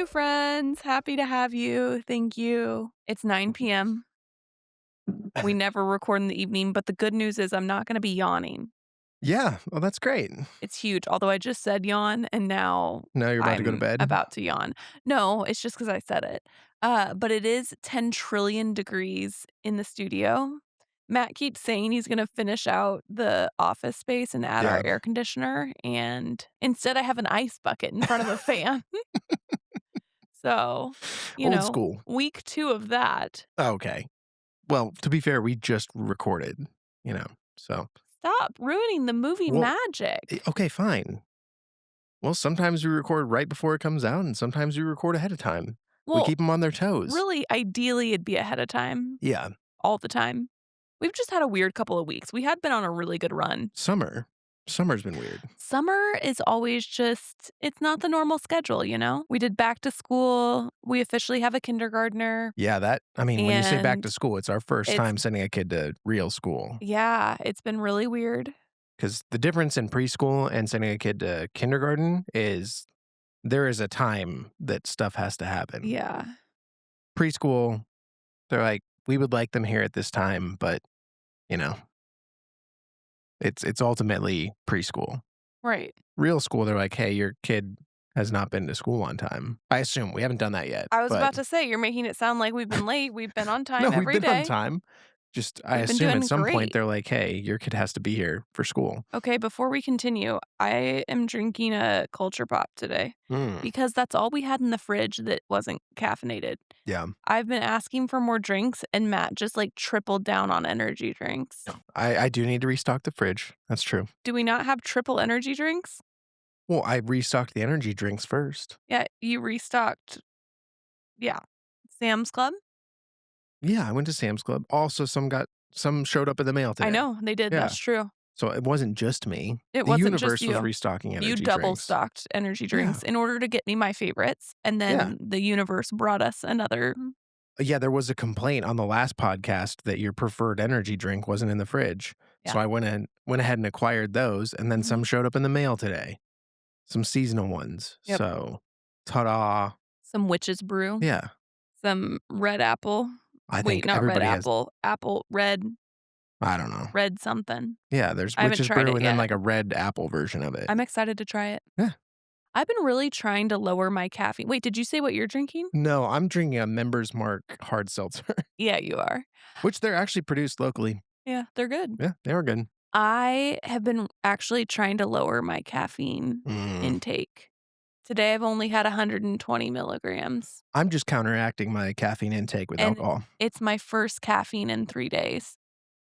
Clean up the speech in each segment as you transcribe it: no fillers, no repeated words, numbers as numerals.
new friends. Happy to have you. Thank you. It's 9 p.m. We never record in the evening, but the good news is I'm not going to be yawning. Yeah, well, that's great. It's huge. Although I just said yawn and now Now you're about to go to I'm bed? about to yawn. No, it's just because I said it. But it is 10 trillion degrees in the studio. Matt keeps saying he's going to finish out the office space and add our Yeah. air conditioner. And instead, I have an ice bucket in front of the fan. So, Old school. week 2 of that. Okay. Well, to be fair, we just recorded, you know, so Stop ruining the movie well, magic. okay, fine. Well, sometimes we record right before it comes out, and sometimes we record ahead of time. We Well, keep them on their toes. really, ideally, it'd be ahead of time, Yeah. all the time. We've just had a weird couple of weeks. We had been on a really good run. Summer's been weird. Summer is always just it's not the normal schedule, you know? We did back to school. We officially have a kindergartner, Yeah, when you say back to and school, it's our first it's time sending a kid to real school. yeah, it's been really weird. Because the difference in preschool and sending a kid to kindergarten is there is a time that stuff has to happen. Yeah. Preschool, they're like, "We would like them here at this time," but, you know, it's ultimately preschool. Right. Real school, they're like, "Hey, your kid has not been to school on time." I assume, we haven't done that yet, I was but about to say, you're making it sound like we've been late. We've been on no, time we've every been on day. time. Just I We've been assume at doing some point great. they're like, "Hey, your kid has to be here for school." Okay, before we continue, I am drinking a Culture Pop today Mm, because that's all we had in the fridge that wasn't caffeinated. yeah. I've been asking for more drinks, and Matt just like tripled down on energy drinks. I do need to restock the fridge. That's true. Do we not have triple energy drinks? Well, I restocked the energy drinks first. Yeah, you restocked. Yeah. Sam's Club? Yeah, I went to Sam's Club. Also, some showed up in the mail I today. know, they did. Yeah. That's true. So it wasn't just me. It The wasn't just universe was you. restocking You energy double drinks. stocked energy Yeah. drinks in order to get me my favorites, and Yeah. then the universe brought us another. Yeah, there was a complaint on the last podcast that your preferred energy drink wasn't in the fridge. Yeah. So I went ahead and acquired those, and then some Mhm. showed up in the mail today. Some seasonal ones. Yep. So, ta-da. Some witch's brew, Yeah. some red apple. I Wait, think not red everybody has apple, I don't know. red something. Yeah, there's I haven't witch's tried brew it and then, yet. like, a red apple version of it. I'm excited to try it. Yeah. I've been really trying to lower my caffeine. Wait, did you say what you're drinking? No, I'm drinking a Members Mark hard seltzer, Yeah, you are. which they're actually produced locally. Yeah, they're good. Yeah, they were good. I have been actually trying to lower my caffeine Mm. intake. Today, I've only had 120 milligrams, I'm just counteracting my caffeine intake with and alcohol. it's my first caffeine in 3 days.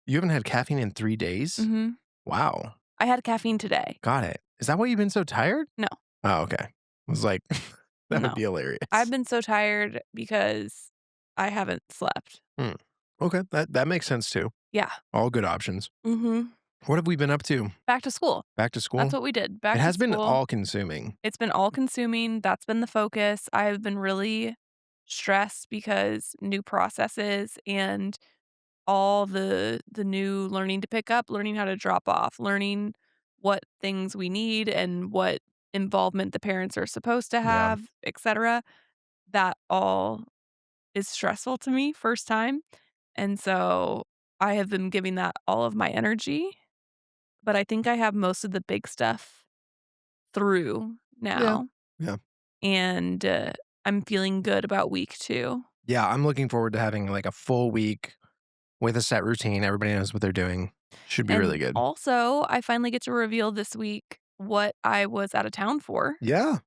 You haven't had caffeine in 3 days? Mhm. Wow. I had caffeine today. Got it. Is that why you've been so tired? No, Oh, okay. I was like, that would no. be hilarious. I've been so tired because I haven't slept. Hmm. Okay, that makes sense too. Yeah. All good options. Mhm. What have we been up to? Back to school. Back to That's school? what we did. It Back to has been school. all-consuming. It's been all-consuming. That's been the focus. I've been really stressed because new processes and all the new learning to pick up, learning how to drop off, learning what things we need and what involvement the parents are supposed to Yeah. have, etcetera. That all is stressful to me first time, and so I have been giving that all of my energy, but I think I have most of the big stuff through Yeah. now, Yeah. and, I'm feeling good about week 2. Yeah, I'm looking forward to having, like, a full week with a set routine. Everybody knows what they're doing. Should be And really good. also, I finally get to reveal this week what I was out of town for Yeah.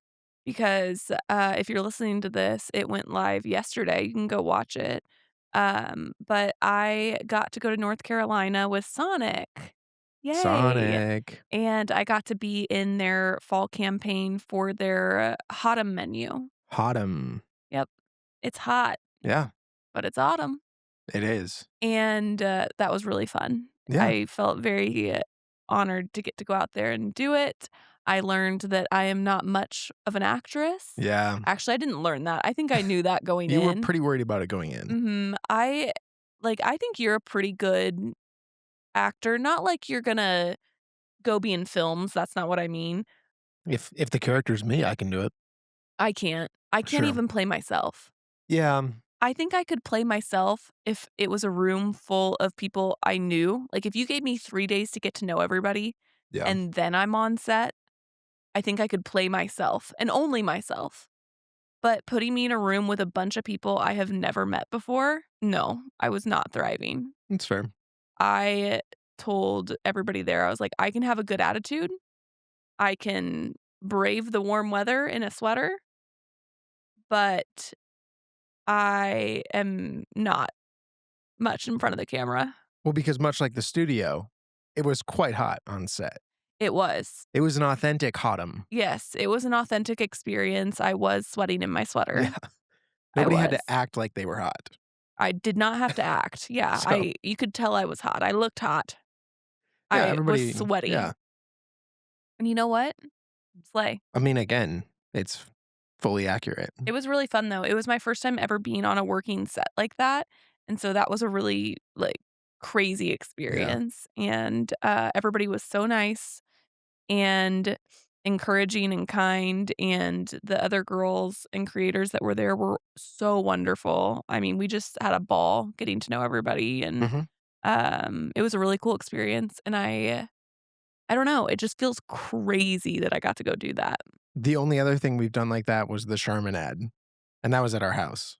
because, if you're listening to this, it went live yesterday. You can go watch it. But I got to go to North Carolina with Sonic. Yay! Sonic. And I got to be in their fall campaign for their Hotum menu. Hotum. Yep. It's hot, Yeah, but it's autumn. it is. And, that was really fun. Yeah. I felt very honored to get to go out there and do it. I learned that I am not much of an actress. Yeah. Actually, I didn't learn that. I think I knew that going You were in. pretty worried about it going in. I think you're a pretty good actor. Not like you're gonna go be in films, that's not what I mean. If the character's me, I can do it. I can't. I can't Sure. even play myself. Yeah. I think I could play myself if it was a room full of people I knew. Like, if you gave me 3 days to get to know everybody Yeah. and then I'm on set, I think I could play myself and only myself. But putting me in a room with a bunch of people I have never met before, no, I was not thriving. That's fair. I told everybody there, I was like, "I can have a good attitude. I can brave the warm weather in a sweater, but I am not much in front of the camera." Well, because much like the studio, it was quite hot on set. It was. It was an authentic hotum. Yes, it was an authentic experience. I was sweating in my Yeah. sweater. I Nobody had to was. act like they were hot. I did not have to act. Yeah, So, I you could tell I was hot. I looked hot. yeah, I was everybody sweaty. yeah. And you know what? Slay. I mean, again, it's fully accurate. It was really fun, though. It was my first time ever being on a working set like that, and so that was a really, like, crazy Yeah. experience, and, everybody was so nice and encouraging and kind, and the other girls and creators that were there were so wonderful. I mean, we just had a ball getting to know everybody, and, Mhm. it was a really cool experience, and I don't know, it just feels crazy that I got to go do that. The only other thing we've done like that was the Charmin ad, and that was at our house.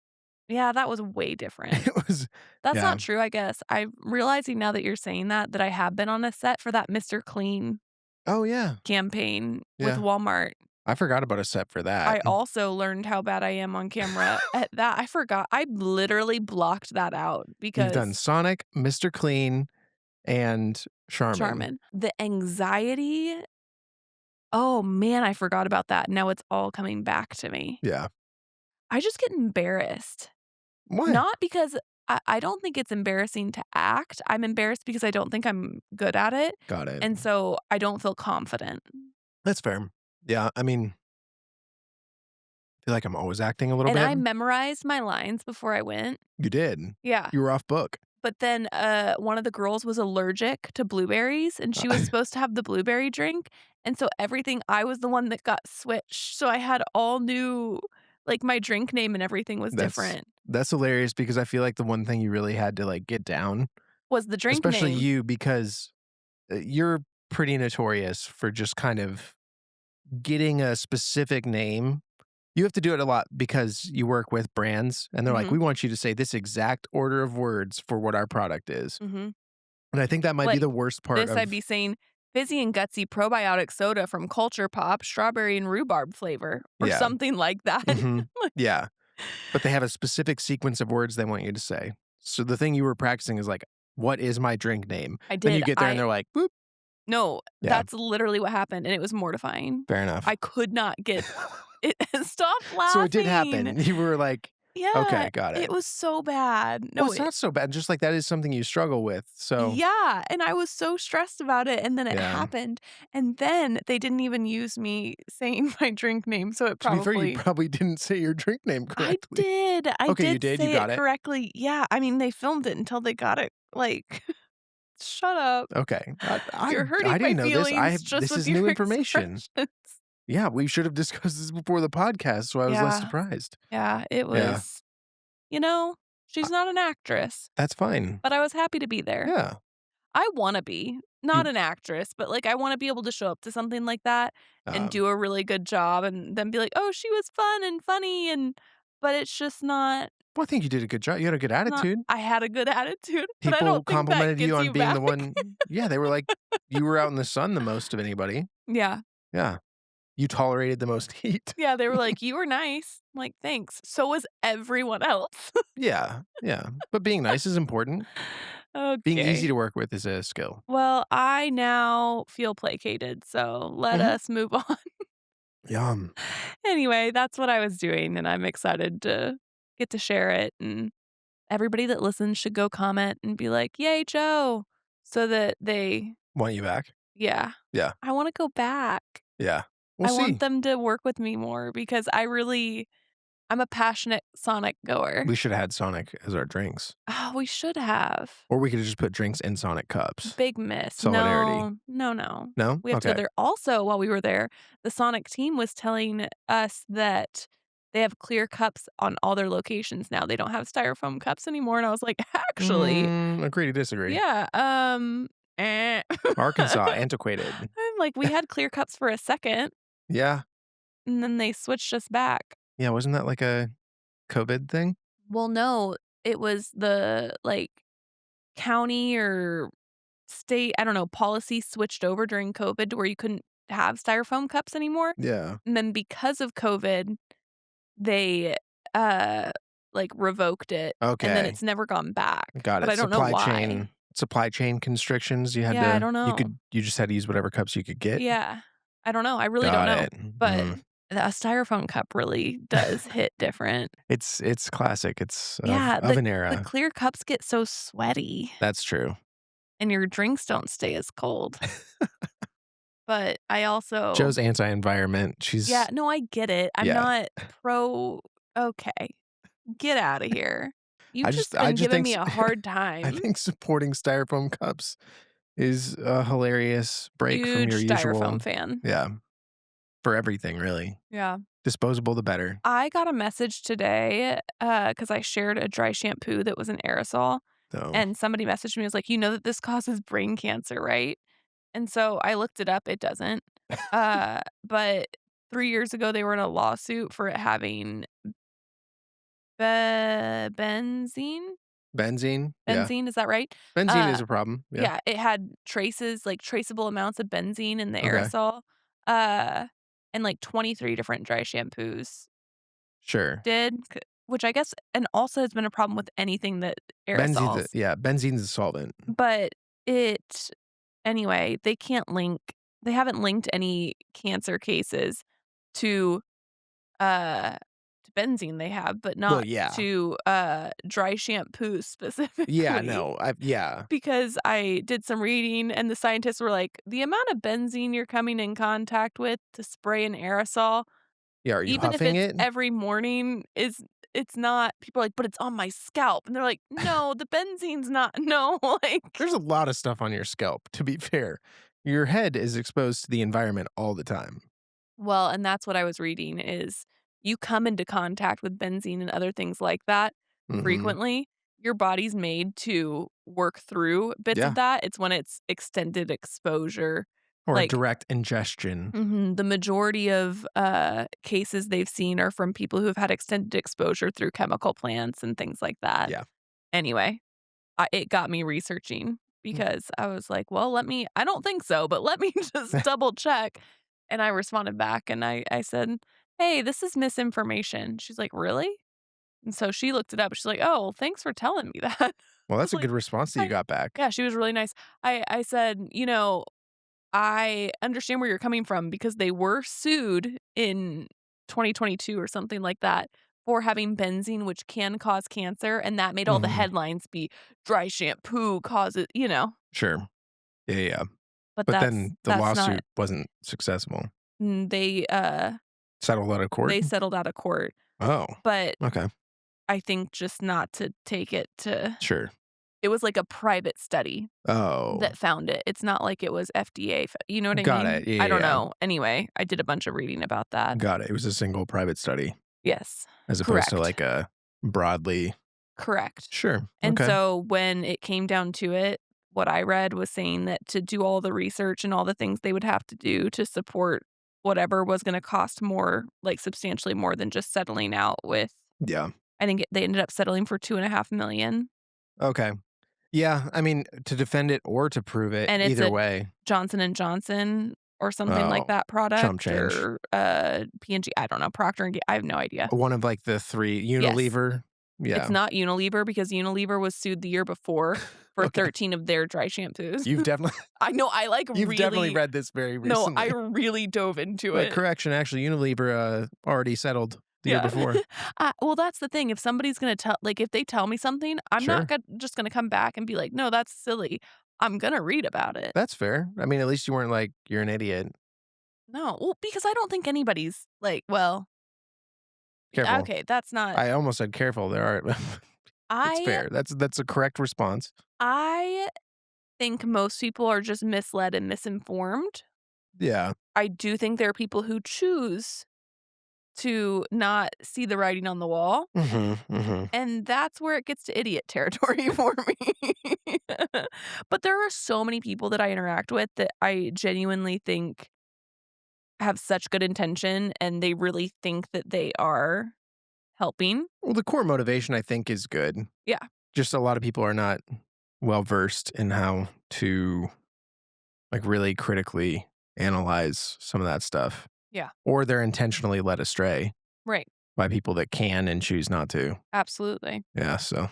Yeah, that was way different. It was That's yeah. not true, I guess. I'm realizing now that you're saying that, that I have been on a set for that Mr. Clean Oh, yeah. campaign with Yeah. Walmart. I forgot about a set for that. I also learned how bad I am on camera at that. I forgot. I literally blocked that out You've done because Sonic, Mr. Clean, and Charmin. Charmin. The anxiety, oh man, I forgot about that. Now it's all coming back to me. Yeah. I just get embarrassed. Why? Not because I don't think it's embarrassing to act. I'm embarrassed because I don't think I'm good at it, Got it. and so I don't feel confident. That's fair. Yeah, I mean, I feel like I'm always acting a little And bit. I memorized my lines before I went. You did. Yeah. You were off book. But then, one of the girls was allergic to blueberries, and she was Uh, supposed to have the blueberry drink, and so everything I was the one that got switched, so I had all new like, my drink name and everything was That's different. that's hilarious because I feel like the one thing you really had to, like, get down, Was the drink especially name. you because, you're pretty notorious for just kind of getting a specific name. You have to do it a lot because you work with brands, and they're like, "We Mhm, want you to say this exact order of words for what our product is." mhm. And I think that might be Like, the worst part this I'd be of saying, "Fizzy and gutsy probiotic soda from Culture Pop, strawberry and rhubarb flavor," or yeah. something like that. Mhm. Like, Yeah. But they have a specific sequence of words they want you to say. So the thing you were practicing is like, "What is my drink name?" I Then you did, get there and I they're like, "Boop." no, Yeah, that's literally what happened, and it was mortifying. fair enough. I could not get it. Stop So it did laughing. happen. You were like, Yeah, "Okay, got it it." was so bad. Well, No, it's not so bad, just like that is something you struggle with, so yeah, and I was so stressed about it, and then it yeah. happened, and then they didn't even use me saying my drink name, so it To be fair, you probably probably didn't say your drink name correctly. I Okay, you did did, you say it got it. correctly. Yeah, I mean, they filmed it until they got it, like, shut up. Okay. You're I hurting my didn't know this. feelings just This with is your new information. expressions. Yeah, we should have discussed this before the podcast, so I was less Yeah, surprised. yeah, it Yeah, was you know, uh, she's not an actress, that's fine. but I was happy to be there. Yeah. I wanna be, not You an actress, but, like, I wanna be able to show up to something like that and um, do a really good job and then be like, "Oh, she was fun and funny," and but it's just not well, I think you did a good job. You had a good not attitude. I had a good attitude, but I People don't think that complimented you gets on you being the back. one yeah, they were like, you were out in the sun the most of anybody. Yeah. Yeah. You tolerated the most heat. Yeah, they were like, "You were nice." I'm like, "Thanks." So was everyone else. Yeah, yeah. But being nice is important. Being easy Okay. to work with is a skill. Well, I now feel placated, so let Mhm. us move on. Yum. Anyway, that's what I was doing, and I'm excited to get to share it, and everybody that listens should go comment and be like, "Yay, Joe," so that they Want you back? yeah. Yeah, I wanna go back. yeah. We'll I want see. them to work with me more because I really I'm a passionate Sonic goer. We should have had Sonic as our drinks. Oh, we should have. Or we could have just put drinks in Sonic cups. Big miss. Solidarity. No, no, no. No? We have to go Okay. there. Also, while we were there, the Sonic team was telling us that they have clear cups on all their locations now. They don't have styrofoam cups anymore. And I was like, actually, Agree to disagree. yeah, eh. Arkansas, antiquated. I'm like, we had clear cups for a second, Yeah. and then they switched us back. Yeah, wasn't that like a COVID thing? Well, no, it was the, like, county or state, I don't know, policy switched over during COVID to where you couldn't have styrofoam cups anymore, Yeah. and then because of COVID, they, uh, like, revoked it, and then Okay. it's never gone back, Got but it. I don't know why. Supply chain constrictions. You had Yeah, I to don't know. you just had to use whatever cups you could get. Yeah. I don't know, I really don't Got know, it. but Mm. a styrofoam cup really does hit different. It's classic. It's Yeah, of an the era. clear cups get so sweaty, That's true. and your drinks don't stay as cold, but I also Joe's anti-environment. yeah, She's no, I get it. I'm yeah. not pro okay, get out of here. You've just I been just giving think me a hard I time. think supporting styrofoam cups is a hilarious break from your Huge styrofoam usual fan. yeah, for everything really. Yeah. Disposable the better. I got a message today, because I shared a dry shampoo that was an aerosol, So, and somebody messaged me, was like, "You know that this causes brain cancer, right?" And so I looked it up, it doesn't. But 3 years ago, they were in a lawsuit for it having benzene? benzene? Yeah. Benzene, is that right? Benzene Uh, is a problem. Yeah. yeah, it had traces, like, traceable amounts of benzene in the Okay. aerosol, uh, and, like, 23 different dry shampoos Sure. did, which I guess and also has been a problem with anything that aerosols, Benzene's a solvent. but it anyway, they haven't linked any cancer cases to, to benzene they have, but Well, not yeah. to, dry shampoo Yeah, specifically. no. I yeah. Because I did some reading and the scientists were like, "The amount of benzene you're coming in contact with to spray an aerosol, Yeah, are you even if huffing it's it? every morning, is it's not." People are like, "But it's on my scalp." And they're like, "No, the benzene's not." No, like There's a lot of stuff on your scalp, to be fair. Your head is exposed to the environment all the time. well, and that's what I was reading is you come into contact with benzene and other things like that Mhm. frequently, your body's made to work through bits of Yeah. that. It's when it's extended exposure, Or a like direct ingestion. mhm, the majority of, cases they've seen are from people who have had extended exposure through chemical plants and things like that. Yeah. Anyway, it got me researching Mm. because I was like, "Well, let me I don't think so, but let me just double check." And I responded back and I said, "Hey, this is misinformation." She's like, "Really?" And so she looked it up. She's like, "Oh, well, thanks for telling me that." I Well, that's was a good like, response that you "I" got back. yeah, she was really nice. I said, "You know, I understand where you're coming from because they were sued in 2022 or something like that for having benzene, which can cause cancer, and that made all the Mhm. headlines be dry shampoo causes, Sure. Yeah, yeah. but But that's then the that's not lawsuit wasn't successful. they Settled out of court? they settled out of court, Oh, but okay. I think just not to take it to Sure. it was like a private study Oh, that found it. It's not like it was FDA, you know what I got mean? it. Yeah, I yeah, don't yeah. know. Anyway, I did a bunch of reading about that. Got it. It was a single private study Yes. as opposed to Correct. like a broadly Correct. sure. And Okay. so when it came down to it, what I read was saying that to do all the research and all the things they would have to do to support whatever was gonna cost more, like, substantially more than just settling out with Yeah. I think they ended up settling for 2.5 million, Okay. Yeah, I mean, to defend it or to prove it, and it's either a way. Johnson& and Johnson or something like Oh, that chump product change. or, P&G, I don't know, Procter& and Ga I have no idea. One of like the 3 Yes. Unilever. It's Yeah. not Unilever because Unilever was sued the year before for Okay. 13 of their dry shampoos. You've definitely I know, I, like, you've definitely really read this very no, I recently. really dove into Like, it. correction, actually, Unilever, already settled the year Yeah. before. Well, that's the thing, if somebody's gonna tell like, if they tell me something, I'm not Sure. gon just gonna come back and be like, "No, that's silly." I'm gonna read about it. That's fair. I mean, at least you weren't like, "You're an idiot." No, well, because I don't think anybody's like well, Careful. Okay, that's not I almost said careful. There are it's I fair. That's a correct response. I think most people are just misled and misinformed. Yeah. I do think there are people who choose to not see the writing on the wall, Mhm, mhm. and that's where it gets to idiot territory for me. But there are so many people that I interact with that I genuinely think have such good intention, and they really think that they are helping. Well, the core motivation, I think, is good. Yeah, Just a lot of people are not well versed in how to, like, really critically analyze some of that stuff, yeah, or they're intentionally led astray right, by people that can and choose not to. absolutely. Yeah, so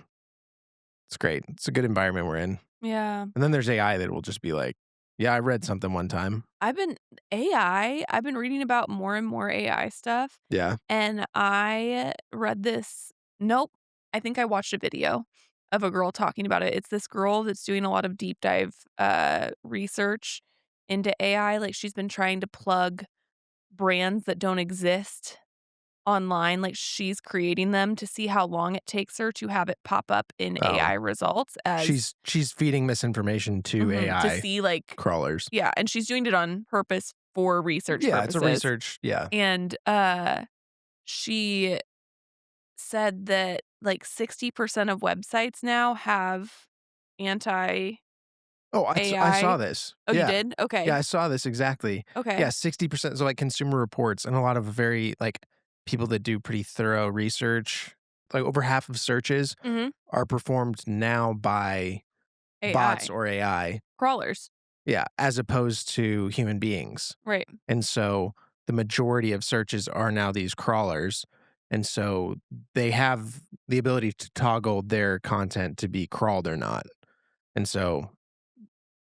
it's great. It's a good environment we're in. Yeah. And then there's AI that will just be like, "Yeah, I read something one time." I've been reading about more and more AI stuff, Yeah. and I read this nope, I think I watched a video of a girl talking about it. It's this girl that's doing a lot of deep dive, research into AI, like, she's been trying to plug brands that don't exist online, like, she's creating them to see how long it takes her to have it pop up in Oh, AI results as she's feeding misinformation to to AI see, like crawlers. yeah, and she's doing it on purpose for research Yeah, it's a purposes. research, yeah. And, she said that, like, 60% of websites now have anti-AI. Oh, I saw this. Oh, you Yeah. did? Yeah, Okay. I saw this exactly. Okay. Yeah, 60%, so, like, Consumer Reports and a lot of very, like, people that do pretty thorough research, like, over half of searches Mhm. are performed now by bots AI. or AI. Crawlers. Yeah, as opposed to human beings. Right. And so the majority of searches are now these crawlers. And so they have the ability to toggle their content to be crawled or not. And so,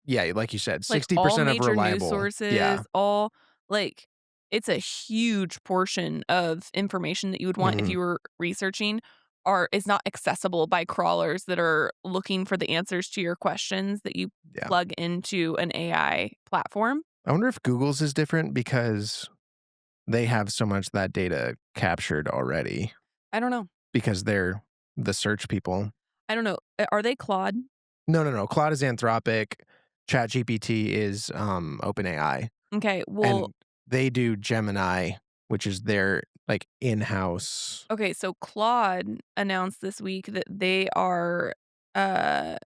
yeah, like you said, Like, all 60% of major news reliable. Yeah. sources, all like, it's a huge portion of information that you would want if Mhm. you were researching are is not accessible by crawlers that are looking for the answers to your questions that you Yeah. plug into an AI platform. I wonder if Google's is different because they have so much of that data captured already I don't know. because they're the search people. I don't know. Are they Claude? No, no, no. Claude is Anthropic. ChatGPT is OpenAI. Okay, well And they do Gemini, which is their, like, in-house. okay, so Claude announced this week that they are,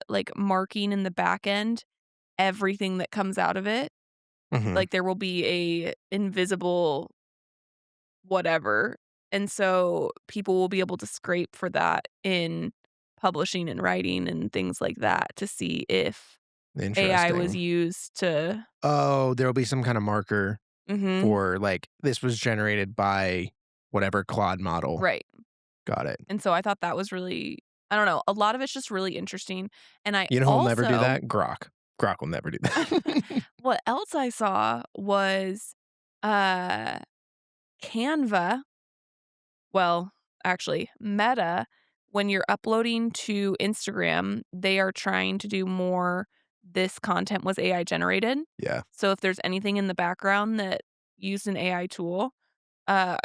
like, marking in the back end everything that comes out of it. Mhm. Like, there will be a invisible whatever, and so people will be able to scrape for that in publishing and writing and things like that to see if AI was Interesting. used to Oh, there'll be some kinda marker mhm, for, like, this was generated by whatever Claude model. right, Got it. and so I thought that was really I don't know, a lot of it's just really interesting, and I You know who'll never do also that? Grok. Grok will never do that. what else I saw was, uh, Canva well, actually, Meta, when you're uploading to Instagram, they are trying to do more this content was AI generated. Yeah. So if there's anything in the background that used an AI tool, uh,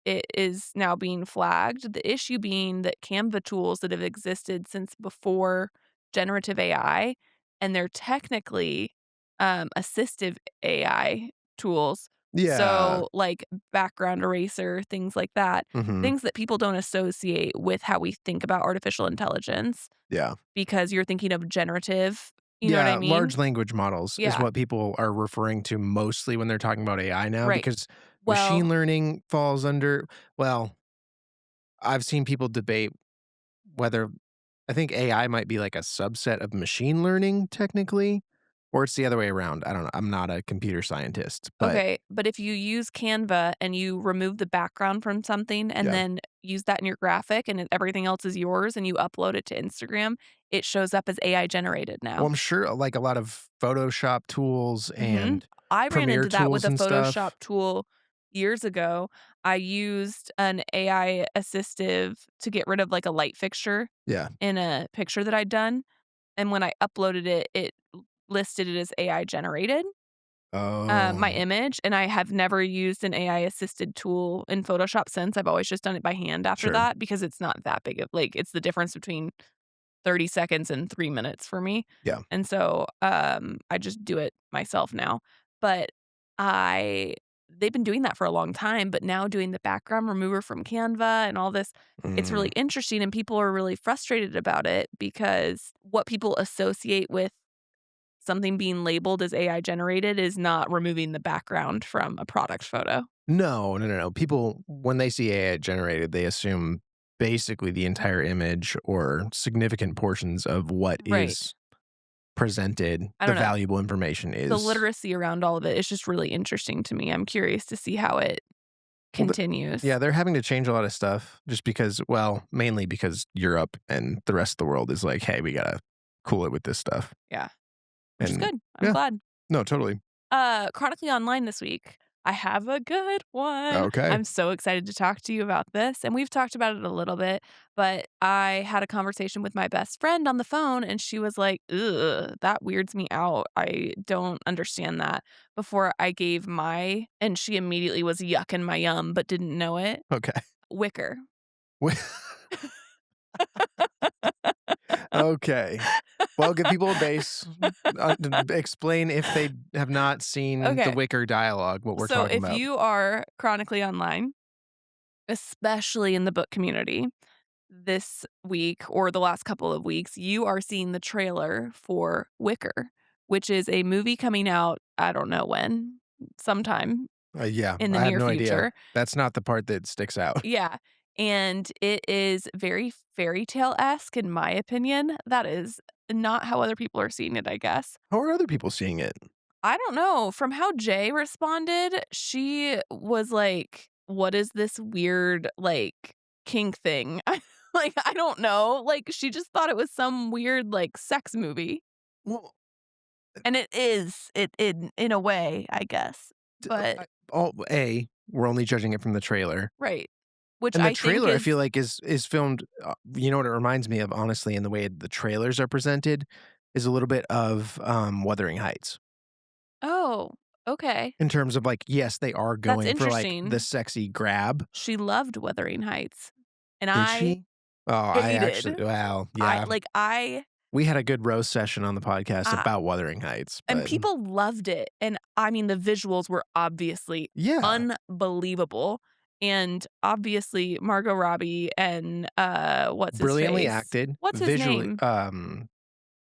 it is now being flagged. The issue being that Canva tools that have existed since before generative AI, and they're technically, assistive AI tools. Yeah. So, like, background eraser, things like that, Mhm. things that people don't associate with how we think about artificial intelligence Yeah. because you're thinking of generative, you know what I Yeah, mean? large language models is Yeah, what people are referring to mostly when they're talking about AI now right. because machine Well learning falls under, well, I've seen people debate whether, I think AI might be like a subset of machine learning technically, or it's the other way around. I don't know. I'm not a computer scientist, but okay, but if you use Canva and you remove the background from something and yeah. then use that in your graphic and everything else is yours and you upload it to Instagram, it shows up as AI generated Well, now. I'm sure like a lot of Photoshop tools Mhm. and I ran Premiere into that with tools a and Photoshop stuff. tool years ago. I used an AI assistive to get rid of, like, a light fixture Yeah. in a picture that I'd done, and when I uploaded it, it listed it as AI generated. my Oh, image, and I have never used an AI assisted tool in Photoshop since. I've always just done it by hand after sure. that because it's not that big of like, it's the difference between 30 seconds and 3 minutes for me, Yeah. and so, I just do it myself now, but I they've been doing that for a long time, but now doing the background remover from Canva and all this, it's really Mm. interesting, and people are really frustrated about it because what people associate with something being labeled as AI generated is not removing the background from a product photo. No, no, no, no. People, when they see AI generated, they assume basically the entire image or significant portions of what Right. is presented, I the don't know. valuable information The is. literacy around all of it is just really interesting to me. I'm curious to see how it Well, continues. yeah, they're having to change a lot of stuff just because, well, mainly because Europe and the rest of the world is like, hey, we gotta cool it with this stuff. Yeah, which is And good. I'm yeah, glad. no, totally. Chronically Online this week. I have a good one. Okay. I'm so excited to talk to you about this, and we've talked about it a little bit, but I had a conversation with my best friend on the phone, and she was like, "Ugh, that weirds me out. I don't understand that." Before I gave my and she immediately was yucking my yum, but didn't know it. Okay. Wicker. Okay. Well, give people a base. Explain if they have not seen the Okay, Wicker dialogue, what we're so talking if about. you are chronically online, especially in the book community, this week or the last couple of weeks, you are seeing the trailer for Wicker, which is a movie coming out, I don't know when, sometime Yeah, in the I have near no idea. future. That's not the part that sticks out. Yeah. And it is very fairy tale-esque in my opinion. That is not how other people are seeing it, I guess. How are other people seeing it? I don't know. From how Jay responded, she was like, "What is this weird, like, kink thing?" Like, I don't know. Like, she just thought it was some weird, like, sex movie. Well, And it is, it in a way, I guess. But we're only judging it from the trailer. right. Which And the I think trailer, I is feel like, is filmed, you know what it reminds me of, honestly, in the way the trailers are presented, is a little bit of, Wuthering Heights. oh, okay. In terms of, like, yes, they are That's going for, like, the interesting. sexy grab. She loved Wuthering Heights, and Did I she? Oh, I hated. actually, well, I yeah. like, I We had a good roast session on the podcast I about Wuthering Heights, And but people loved it, and I mean, the visuals were obviously yeah, unbelievable, and obviously Margot Robbie and, what's his brilliantly face? acted, What's his visually, name?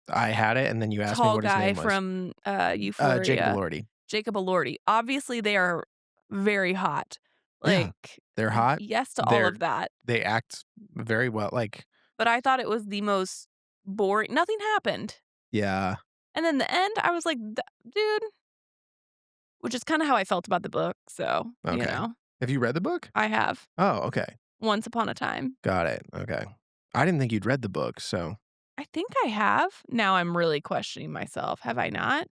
I had it, and then you asked me Tall what his guy name was. from, Jacob Euphoria, Elordi. Jacob Elordi. Obviously, they are very hot. Yeah, Like, they're hot. yes to all They're of that, they act very well, like, but I thought it was the most boring nothing happened, yeah, and then the end, I was like, Dude," which is kinda how I felt about the book, so, okay. Have you read the book? I have. Oh, okay. Once Upon a Time. Got it, okay. I didn't think you'd read the book, so I think I have. Now I'm really questioning myself. Have I not?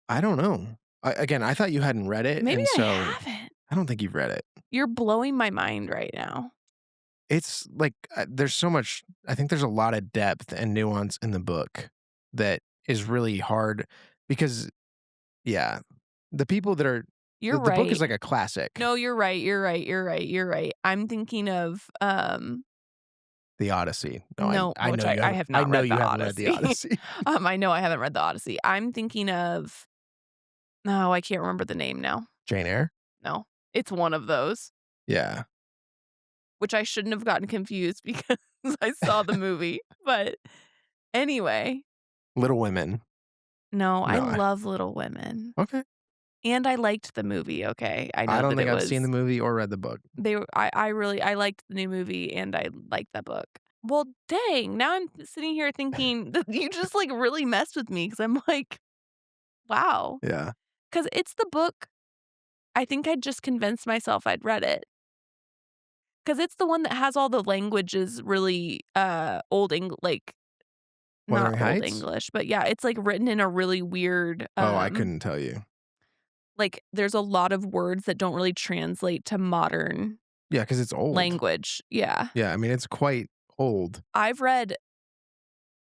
I don't know. Again, I thought you hadn't read it, Maybe and I so haven't. I don't think you've read it. You're blowing my mind right now. It's like, there's so much, I think there's a lot of depth and nuance in the book that is really hard because, yeah, the people that are You're the book is right. like a classic, No, you're right, you're right, you're right, you're right. I'm thinking of, The Odyssey. No, no, which I have I not know read you the haven't read The Odyssey. Odyssey. I know I haven't read the Odyssey. I'm thinking of no, I can't remember the name now. Jane Eyre? No. It's one of those, Yeah. which I shouldn't have gotten confused because I saw the movie. But anyway, Little Women. no, I No, love Little Women. okay. And I liked the movie, okay? I I know don't that think it I've seen the was movie or read the book. they were I really I liked the new movie and I liked the book. Well, dang, now I'm sitting here thinking that you just, like, really messed with me because 'cause I'm like, wow, Yeah. because it's the book I think I just convinced myself I'd read it because it's the one that has all the languages really, old Eng like, not Wuthering old Heights? English, but yeah, it's, like, written in a really weird, Oh, I couldn't tell you. like, there's a lot of words that don't really translate to modern Yeah, because it's old. language. Yeah. Yeah, I mean, it's quite old. I've read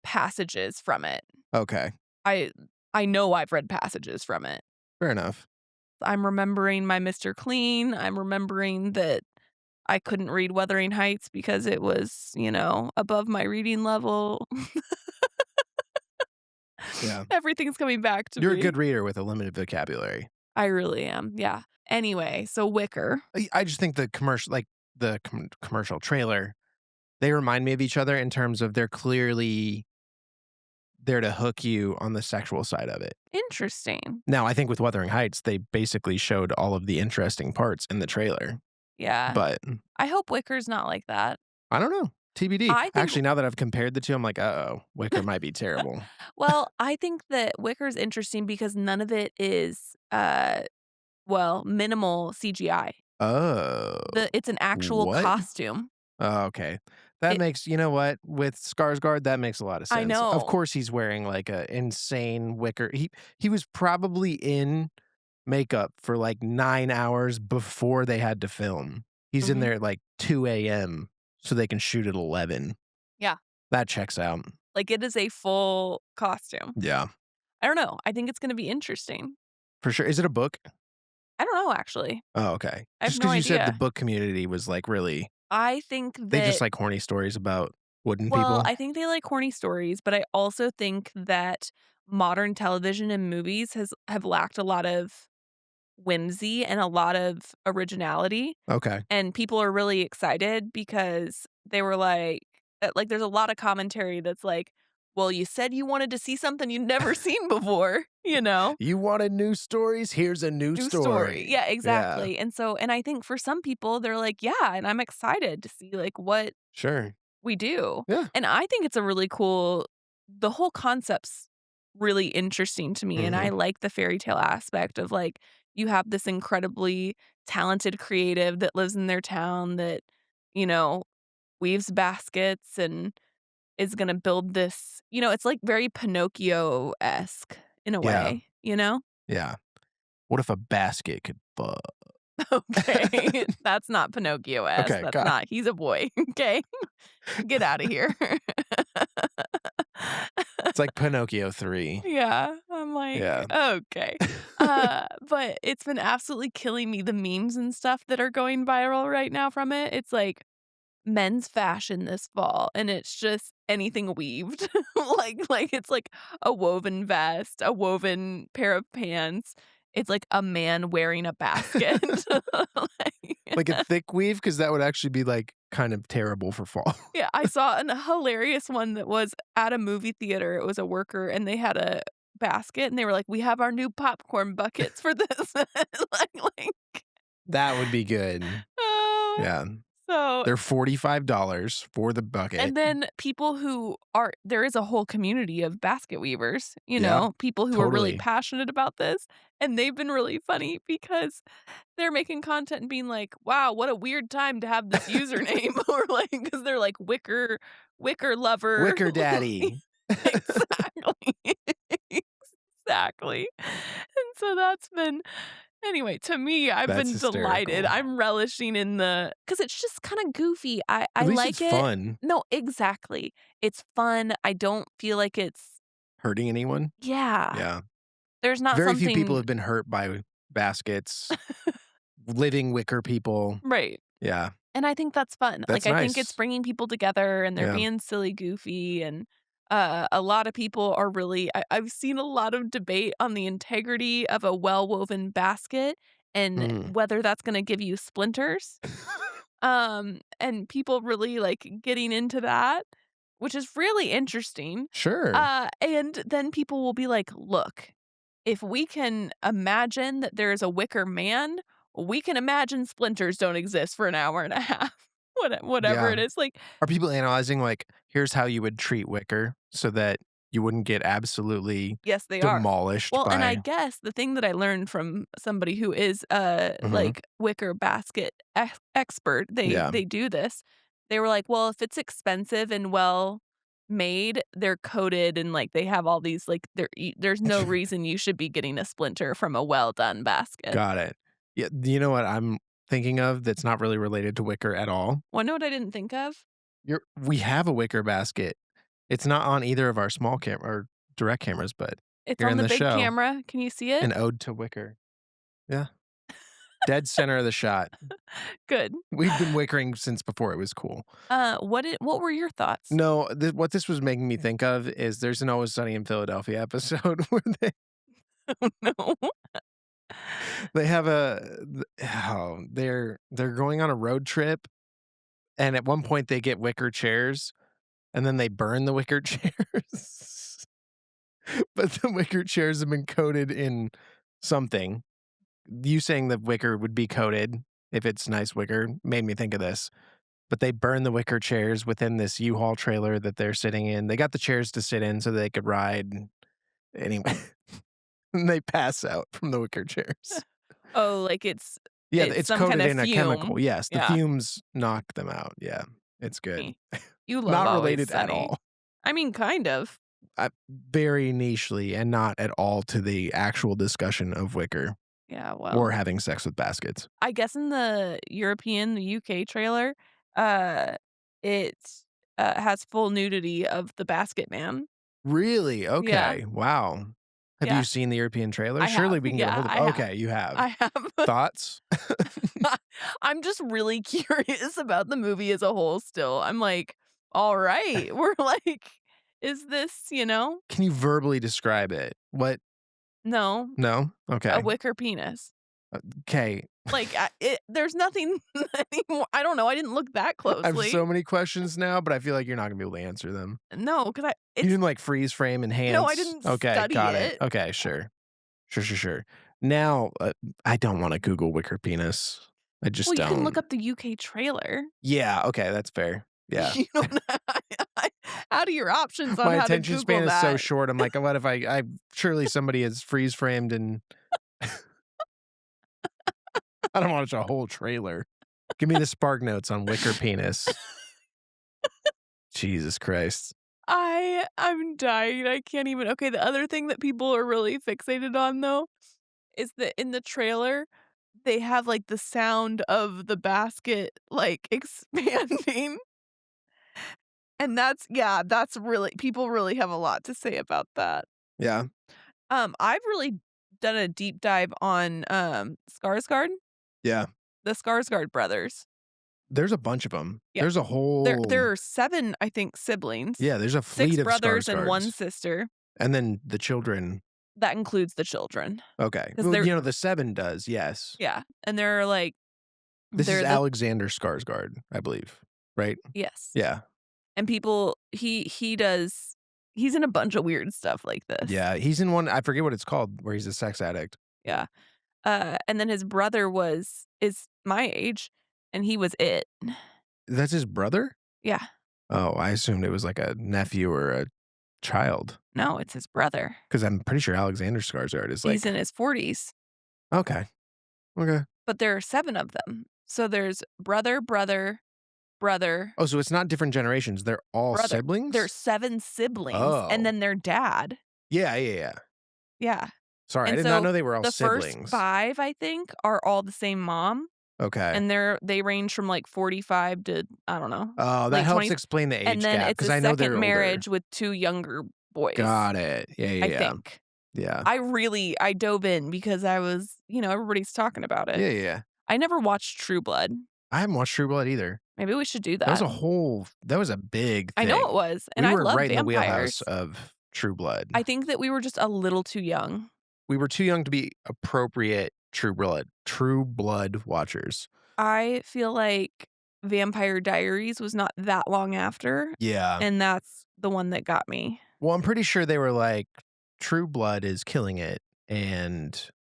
passages from it. Okay. I I know I've read passages from it. Fair enough. I'm remembering my Mr. Clean. I'm remembering that I couldn't read Wuthering Heights because it was, above my reading level. Yeah. Everything's coming back to You're a me. good reader with a limited vocabulary. I really am, yeah. Anyway, so Wicker. I just think the commercial like, the commercial trailer, they remind me of each other in terms of they're clearly there to hook you on the sexual side of it. Interesting. Now, I think with Wuthering Heights, they basically showed all of the interesting parts in the trailer, Yeah. but I hope Wicker's not like that. I don't know. TBD. I think Actually, now that I've compared the 2, I'm like, "Uh-oh, Wicker might be terrible." well, I think that Wicker's interesting because none of it is, minimal CGI. Oh, It's an actual what? costume. Oh, okay. That It makes you know what? With Skarsgård, that makes a lot of I sense. Of know. course, he's wearing, like, a insane wicker he was probably in makeup for, like, 9 hours before they had to film. He's in Mhm. there at, like, 2 a.m. so they can shoot at 11. Yeah. That checks out. Like, it is a full costume. Yeah, I don't know. I think it's gonna be interesting. for sure. Is it a book? I don't know, actually. Oh, okay. I have Just no because you said the idea. book community was, like, really I think they just that like horny stories about wooden well, people? I think they like corny stories, but I also think that modern television and movies have lacked a lot of whimsy and a lot of originality, Okay. and people are really excited because they were like, there's a lot of commentary that's like, "Well, you said you wanted to see something you'd never seen before," you know? You wanted new stories? Here's a new New story. story. Yeah, Yeah, exactly, and I think for some people, they're like, "Yeah," and I'm excited to see, like, what sure. we do, Yeah. and I think it's a really cool the whole concept's really interesting to me, and I Mhm. like the fairy tale aspect of, like, you have this incredibly talented creative that lives in their town that, you know, weaves baskets and is gonna build this it's, like, very Pinocchio-esque in a Yeah, way, you know? yeah. What if a basket could fuck? Okay, that's not Pinocchio-esque, Okay, that's God. not he's a boy, okay? Get out of here. It's like Pinocchio 3. Yeah, I'm like, Yeah. "Okay." But it's been absolutely killing me, the memes and stuff that are going viral right now from it. It's like men's fashion this fall, and it's just anything weaved. It's like a woven vest, a woven pair of pants. It's like a man wearing a basket. Like a Like thick weave, because that would actually be, like, kind of terrible for fall. yeah, I saw an hilarious one that was at a movie theater. It was a worker, and they had a basket, and they were like, "We have our new popcorn buckets for this." Like, That would be good. oh, Yeah. so They're $45 for the bucket. and then people who are there is a whole community of basket weavers, Yeah, people who are really totally. passionate about this, and they've been really funny because they're making content and being like, "Wow, what a weird time to have this username," or like because 'cause they're like Wicker lover. Wicker daddy. Exactly. Exactly. And so that's been anyway, to me, I've That's been delighted. hysterical. I'm relishing in the because it's just kinda goofy. I At least it's like it. fun. No, exactly. It's fun. I don't feel like it's Hurting anyone? yeah. Yeah. There's not Very few people something have been hurt by baskets, living wicker people. right. Yeah. And I think that's fun. Like, That's I think it's nice. bringing people together and they're Yeah. being silly goofy and, a lot of people are really I've seen a lot of debate on the integrity of a well-woven basket and Mm. whether that's gonna give you splinters, and people really, like, getting into that, which is really interesting, Sure. and then people will be like, "Look, if we can imagine that there is a wicker man, we can imagine splinters don't exist for an hour and a half." Whatever Yeah. it is, like Are people analyzing, like, here's how you would treat wicker so that you wouldn't get absolutely yes, they are. demolished Well, and I by guess the thing that I learned from somebody who is a, Mhm. like, wicker basket expert, Yeah. they do this. They were like, "Well, if it's expensive and well made, they're coated and, like, they have all these, like, there's no reason you should be getting a splinter from a well done basket." Got it. Yeah, you know what I'm thinking of that's not really related to wicker at all? Wanna know what I didn't think of? We have a wicker basket. It's not on either of our small or direct cameras, but It's here on in the the big show, camera. Can you see it? an ode to Wicker. Yeah. Dead center of the shot. Good. We've been Wickering since before it was cool. What were your thoughts? No, what this was making me think of is there's an Always Sunny in Philadelphia episode where No. they have they're going on a road trip, and at one point they get wicker chairs, and then they burn the wicker chairs. But the wicker chairs have been coated in something. You saying that wicker would be coated if it's nice wicker made me think of this. But they burn the wicker chairs within this U-Haul trailer that they're sitting in. They got the chairs to sit in so they could ride. Anyway, and they pass out from the wicker chairs. Oh, like Yeah, it's it's some kind coated of in a chemical. fume. Yes, the Yeah. fumes knock them out. Yeah, it's good. Eh. You love Not Always related at Sunny. all. I mean, kind of. Very nichely and not at all to the actual discussion of wicker Yeah, or well, having sex with baskets. I guess in the UK trailer, uh, it, has full nudity of the basket man. Really? Yeah, Okay. Wow. Have you yeah, seen the European trailer? I Surely have. we can get a Yeah, hold of. I have. Okay, you have. I have. Thoughts? I'm just really curious about the movie as a whole still. I'm like, "All right." We're like, "Is this, you know?" Can you verbally describe it? What? No, No? a Okay. wicker penis. Okay. Like, there's nothing anymore. I don't know, I didn't look that I have closely. so many questions now, but I feel like you're not gonna be able to answer them. No, because You it's didn't like freeze frame, no, I enhance. didn't Okay, study got it. it. Okay, sure. Sure. Now, I don't wanna Google wicker penis. I just Well, you can look don't. up the UK trailer. Yeah, okay, that's fair. Yeah. You don't out of your options on My how to attention Google span is so that. short. I'm like, what if I surely somebody is freeze framed and I don't wanna watch a whole trailer. Give me the spark notes on wicker penis. Jesus Christ. I'm dying, I can't even okay, the other thing that people are really fixated on, though, is that in the trailer, they have, like, the sound of the basket, like, expanding, and that's really people really have a lot to say about that. Yeah. I've really done a deep dive on, Skarsgård, Yeah. the Skarsgård brothers. There's a bunch of them. Yeah. There's a There whole are 7, I think, siblings, yeah, there's a 6 fleet of brothers and 1 Skarsgårds. sister. And then the children. That includes the children, Okay. 'cause Well, they're the 7 does, yes. yeah, and they're, like This is they're the Alexander Skarsgård, I believe, right? yes, Yeah. and people he's in a bunch of weird stuff like this. Yeah, he's in one I forget what it's called, where he's a sex addict. Yeah, and then his brother is my age, and he was it. That's his brother? Yeah. Oh, I assumed it was like a nephew or a child, No, it's his brother. because 'cause I'm pretty sure Alexander Skarsgård is He's like in his 40s, okay, okay. but there are 7 of them. So there's brother, brother, brother, Oh, so it's not different generations, they're all brother. There's siblings? 7 siblings and Oh. then their dad. Yeah. Yeah, Sorry, I and did not so know they were all the first siblings. 5, I think, are all the same mom, Okay. and they range from, like, 45 to, I don't know, Oh, that late helps 20s, explain the and age then gap, it's because a I know they're second older. marriage with 2 younger boys, Got it. I Yeah. think. Yeah. I dove in because I was everybody's talking about it. Yeah. I never watched True Blood. I haven't watched True Blood either. Maybe we should do That was that. that was a big I know it thing. was, and We I were love right in the wheelhouse vampires. of True Blood. I think that we were just a little too young. We were too young to be appropriate True Blood watchers. I feel like Vampire Diaries was not that long after, Yeah. and that's the one that got me. Well, I'm pretty sure they were like, True Blood is killing it, and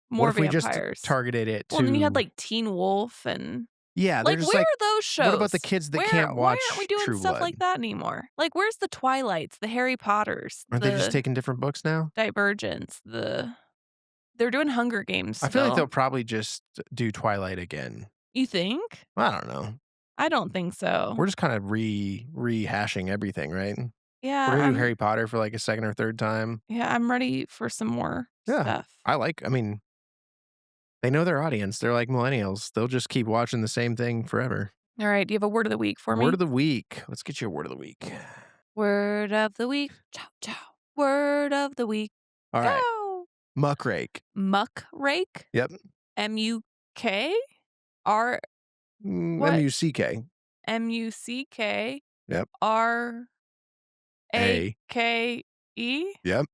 what More if we just vampires. targeted it Well, and then you had, to like, Teen Wolf and yeah, they're like, just where like, are those shows? what about the kids that can't Why watch aren't we doing True stuff Blood? like that anymore? Like, where's the Twilights, the Harry Potters, Aren't they just the taking different books now? Divergents, they're doing Hunger Games I feel like they'll still. probably just do Twilight again. You think? I don't know. I don't think so. We're just kind of rehashing everything, right? Yeah, We're gonna do Harry Potter for like a second or third time. I'm ready for some more Yeah. stuff. I mean, they know their audience. They're like millennials. They'll just keep watching the same thing forever. All right, do you have a word of the week for Word me? of the week. Let's get you a word of the week. Word of the week. Ciao, ciao. Word of the week. All right. Go. Muckrake. Muckrake? Yep. M-U-K? R what? M-U-C-K. M-U-C-K-R-A-K-E? Yep. A. Yep.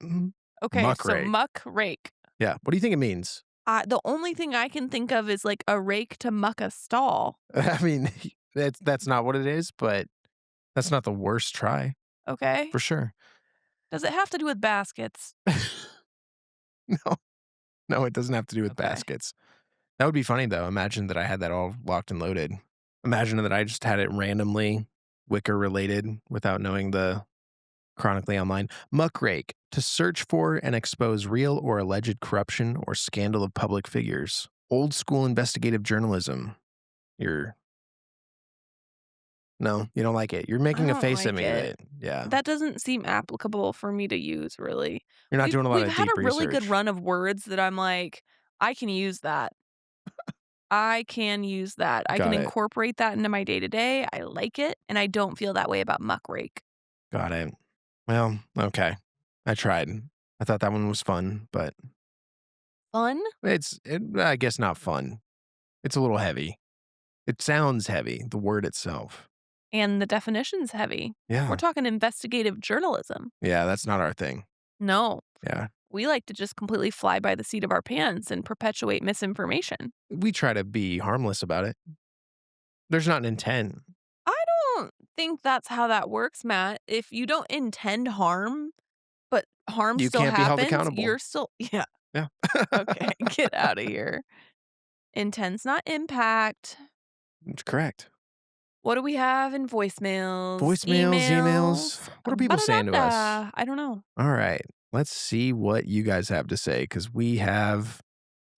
Okay, so Muckrake. muckrake. Yeah. What do you think it means? The only thing I can think of is, like, a rake to muck a stall. I mean, that's not what it is, but that's not the worst try, Okay. for sure. Does it have to do with baskets? No, no, it doesn't have to do with Okay. baskets. That would be funny, though. Imagine that I had that all locked and loaded. Imagine that I just had it randomly Wicker related without knowing the chronically online. Muckrake, to search for and expose real or alleged corruption or scandal of public figures. Old school investigative journalism. You're No, you don't like it. You're I making a don't face at like me it. that yeah. That doesn't seem applicable for me to use, really. You're not We've doing a lot we've of had deep a really good research. run of words that I'm like, "I can use that. I can use that. I can Got it. incorporate that into my day to day. I like it, and I don't feel that way about muckrake." Got it. Well, okay. I tried. I thought that one was fun, but Fun I guess not fun. It's a little heavy. It sounds heavy, the word itself. and the definition's heavy. We're Yeah. talking investigative journalism. Yeah, that's not our thing. No, Yeah. we like to just completely fly by the seat of our pants and perpetuate misinformation. We try to be harmless about it. There's not an intent. I don't think that's how that works, Matt. If you don't intend harm, but harm You still can't be held happens, accountable. you're still yeah, Yeah. okay, get out of here. Intent's not impact. It's correct. What do we have in voicemails? Voicemails, emails. Emails? What are people saying to us? Ba-da-da-da. I don't know. All right. Let's see what you guys have to say because we have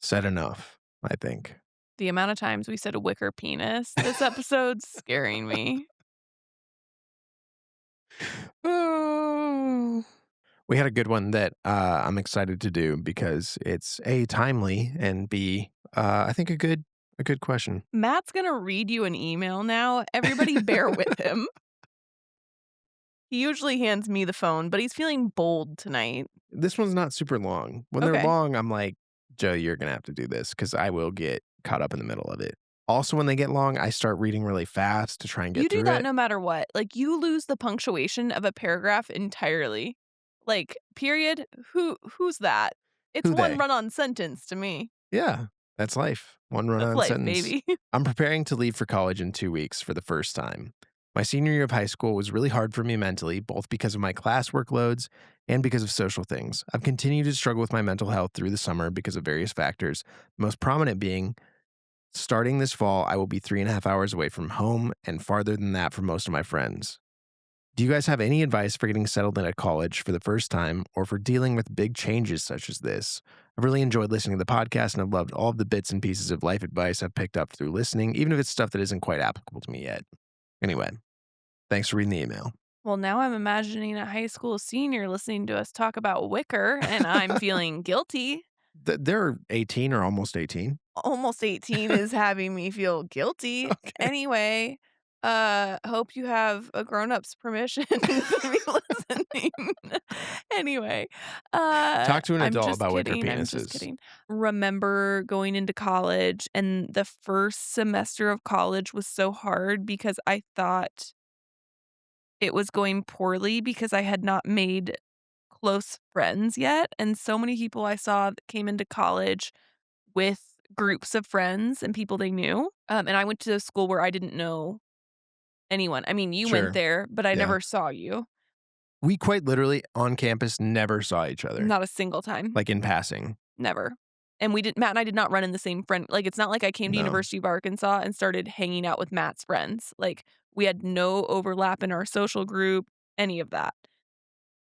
said enough, I think. The amount of times we said a wicker penis this episode's scaring me. Oh. We had a good one that I'm excited to do because it's A, timely, and B, I think a good question. Matt's gonna read you an email now. Everybody bear with him. He usually hands me the phone, but he's feeling bold tonight. This one's not super long. When they're Okay. long, I'm like, Joe, you're gonna have to do this because I will get caught up in the middle of it. Also, when they get long, I start reading really fast to try and You get do through that it. no matter what. Like, you lose the punctuation of a paragraph entirely. Like, period, who's that? It's Who one they? run-on sentence to me. Yeah, that's life. One run That's on life, sentence. baby. I'm preparing to leave for college in 2 weeks for the first time. My senior year of high school was really hard for me mentally, both because of my class workloads and because of social things. I've continued to struggle with my mental health through the summer because of various factors, the most prominent being starting this fall, I will be 3.5 hours away from home and farther than that from most of my friends. Do you guys have any advice for getting settled in at college for the first time or for dealing with big changes such as this? I've really enjoyed listening to the podcast and I've loved all of the bits and pieces of life advice I've picked up through listening, even if it's stuff that isn't quite applicable to me yet. Anyway, thanks for reading the email. Well, now I'm imagining a high school senior listening to us talk about Wicker, and I'm feeling guilty. They're 18 or almost 18. Almost 18 is having me feel guilty. Okay. Anyway, hope you have a grown-up's permission to be listening. Anyway, Talk to an I'm adult just about wicker kidding, I'm just penises. kidding. Remember going into college, and the first semester of college was so hard because I thought it was going poorly because I had not made close friends yet, and so many people I saw that came into college with groups of friends and people they knew, and I went to a school where I didn't know anyone. I mean, you went Sure. there, but I Yeah. never saw you. We quite literally on campus never saw each other, Not a single time. like in passing. Never. And we did Matt and I did not run in the same friend like, it's not like I came to No. University of Arkansas and started hanging out with Matt's friends. Like, we had no overlap in our social group, any of that.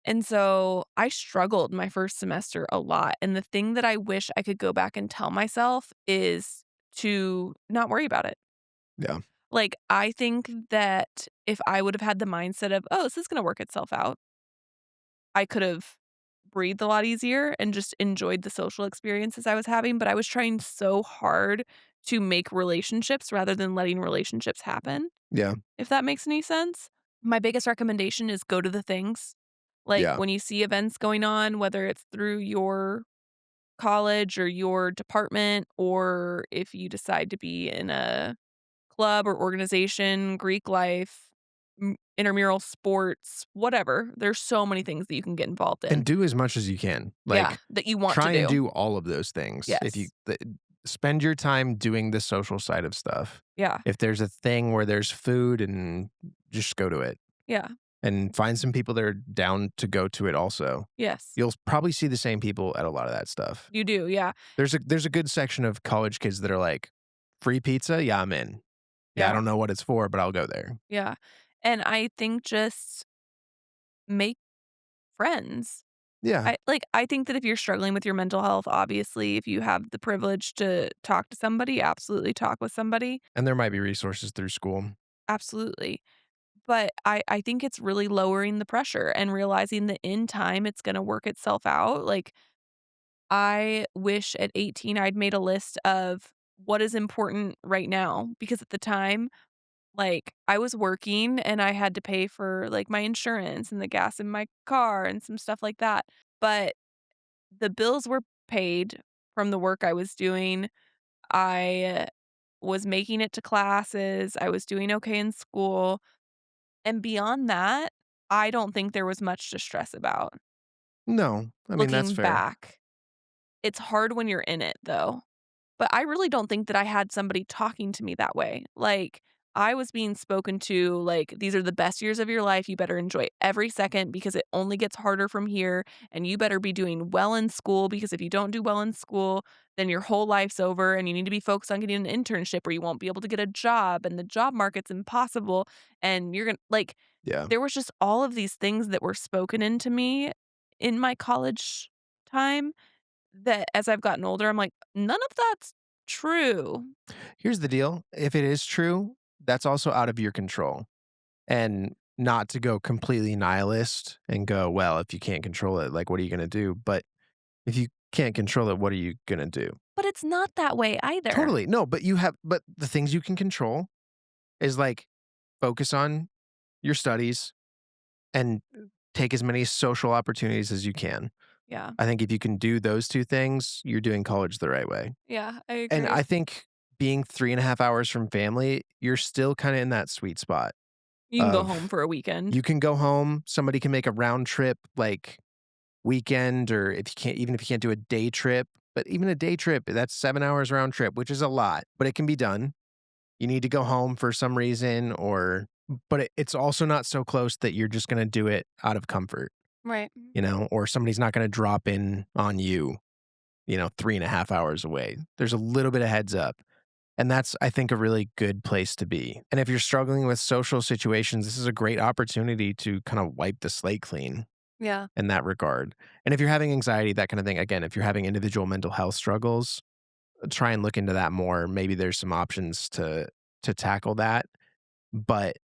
And so I struggled my first semester a lot, and the thing that I wish I could go back and tell myself is to not worry about it. Yeah. Like, I think that if I would have had the mindset of, "Oh, this is gonna work itself out," I could have breathed a lot easier and just enjoyed the social experiences I was having, but I was trying so hard to make relationships rather than letting relationships happen, Yeah. if that makes any sense. My biggest recommendation is go to the things. Like, Yeah. when you see events going on, whether it's through your college or your department, or if you decide to be in a club or organization, Greek life, intramural sports, whatever. There's so many things that you can get involved And in. do as much as you can. Yeah, Like, that you want to try and do. do all of those things. If you Yes. spend your time doing the social side of stuff. Yeah. If there's a thing where there's food and just go to it Yeah. and find some people that are down to go to it also. Yes. You'll probably see the same people at a lot of that stuff. You do, yeah. There's a good section of college kids that are like, "Free pizza? Yeah, I'm in. Yeah, I Yeah. don't know what it's for, but I'll go there." Yeah. And I think just make friends. Yeah, I think that if you're struggling with your mental health, obviously, if you have the privilege to talk to somebody, absolutely talk with somebody. and there might be resources through school. Absolutely. But I think it's really lowering the pressure and realizing that in time it's gonna work itself out. Like, I wish at 18 I'd made a list of what is important right now, because at the time, like, I was working and I had to pay for, like, my insurance and the gas in my car and some stuff like that. But the bills were paid from the work I was doing. I was making it to classes. I was doing okay in school. And beyond that, I don't think there was much to stress about. No, I mean, that's Looking fair. back, it's hard when you're in it, though. But I really don't think that I had somebody talking to me that way. Like, I was being spoken to like, "These are the best years of your life, you better enjoy every second because it only gets harder from here, and you better be doing well in school because if you don't do well in school, then your whole life's over, and you need to be focused on getting an internship or you won't be able to get a job, and the job market's impossible, and you're gonna" like, Yeah. there was just all of these things that were spoken into me in my college time that as I've gotten older, I'm like, "None of that's true." Here's the deal, if it is true, that's also out of your control, and not to go completely nihilist and go, "Well, if you can't control it, like, what are you gonna do?" But if you can't control it, what are you gonna do? But it's not that way either. Totally. No, but the things you can control is, like, focus on your studies and take as many social opportunities as you can. Yeah. I think if you can do those 2 things, you're doing college the right way. Yeah, I And agree. I think being 3.5 hours from family, you're still kinda in that sweet spot You can go home of for a weekend. you can go home, somebody can make a round trip, like, weekend, or if you can't even if you can't do a day trip, but even a day trip, that's 7 hours round trip, which is a lot, but it can be done. You need to go home for some reason, or but it's also not so close that you're just gonna do it out of comfort, Right. or somebody's not gonna drop in on you, 3.5 hours away. There's a little bit of heads up, and that's, I think, a really good place to be. And if you're struggling with social situations, this is a great opportunity to kinda wipe the slate clean Yeah. in that regard. And if you're having anxiety, that kinda thing, again, if you're having individual mental health struggles, try and look into that more. Maybe there's some options to tackle that, but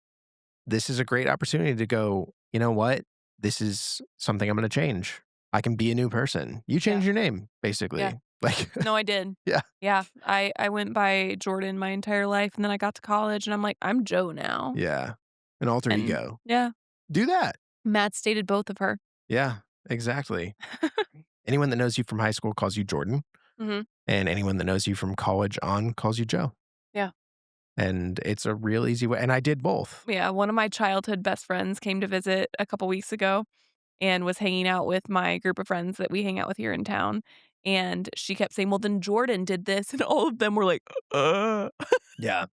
this is a great opportunity to go, "You know what? This is something I'm gonna change. I can be a new person." You Yeah. changed your name, Yeah. basically. Like, No, I did. yeah, Yeah. I went by Jordan my entire life, and then I got to college, and I'm like, "I'm Joe now." yeah. An alter And ego. yeah, Do that. Matt stated both of her. Yeah, exactly. Anyone that knows you from high school calls you Jordan, Mhm. and anyone that knows you from college on calls you Joe, Yeah. and it's a real easy way, and I did both. Yeah, one of my childhood best friends came to visit a couple weeks ago and was hanging out with my group of friends that we hang out with here in town, and she kept saying, "Well, then Jordan did this," and all of them were like, "Uh." Yeah,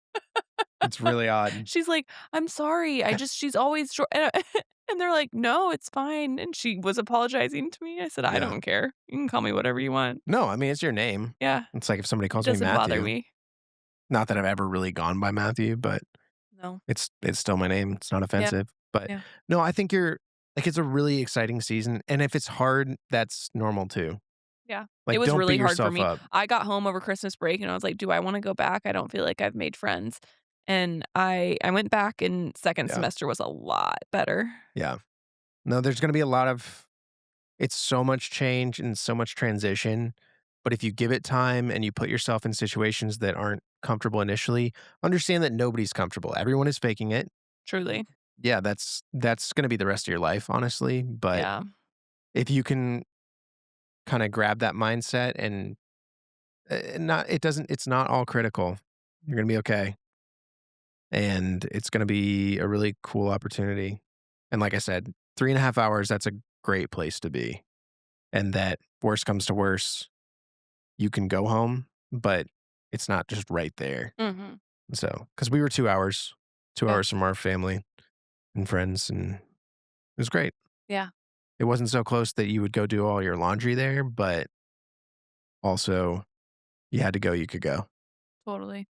it's really odd. She's like, "I'm sorry, I just she's always Jor" and they're like, "No, it's fine," and she was apologizing to me. I said, "I Yeah. don't care. You can call me whatever you want." No, I mean, it's your name. Yeah, It's like if somebody it calls me doesn't bother Matthew. me. Not that I've ever really gone by Matthew, but No. it's still my name. It's not Yeah, offensive. But yeah, no, I think you're like, it's a really exciting season, and if it's hard, that's normal too. yeah. It Like, was don't really beat hard for yourself me. up. I got home over Christmas break, and I was like, "Do I wanna go back? I don't feel like I've made friends." And I went back, and 2nd Yeah, semester was a lot better. yeah. No, there's gonna be a lot of it's so much change and so much transition, but if you give it time and you put yourself in situations that aren't comfortable initially, understand that nobody's comfortable. Everyone is faking it. Truly. yeah, that's gonna be the rest of your life, honestly, but Yeah. if you can kinda grab that mindset and, not it doesn't it's not all critical. You're gonna be okay, and it's gonna be a really cool opportunity, and like I said, 3.5 hours, that's a great place to be, and that worst comes to worst, you can go home, but it's not just right there. Mhm. So, because we were 2 hours, 2 Okay. hours from our family and friends, and it was great. Yeah, It wasn't so close that you would go do all your laundry there, but also you had to go, you could go. totally.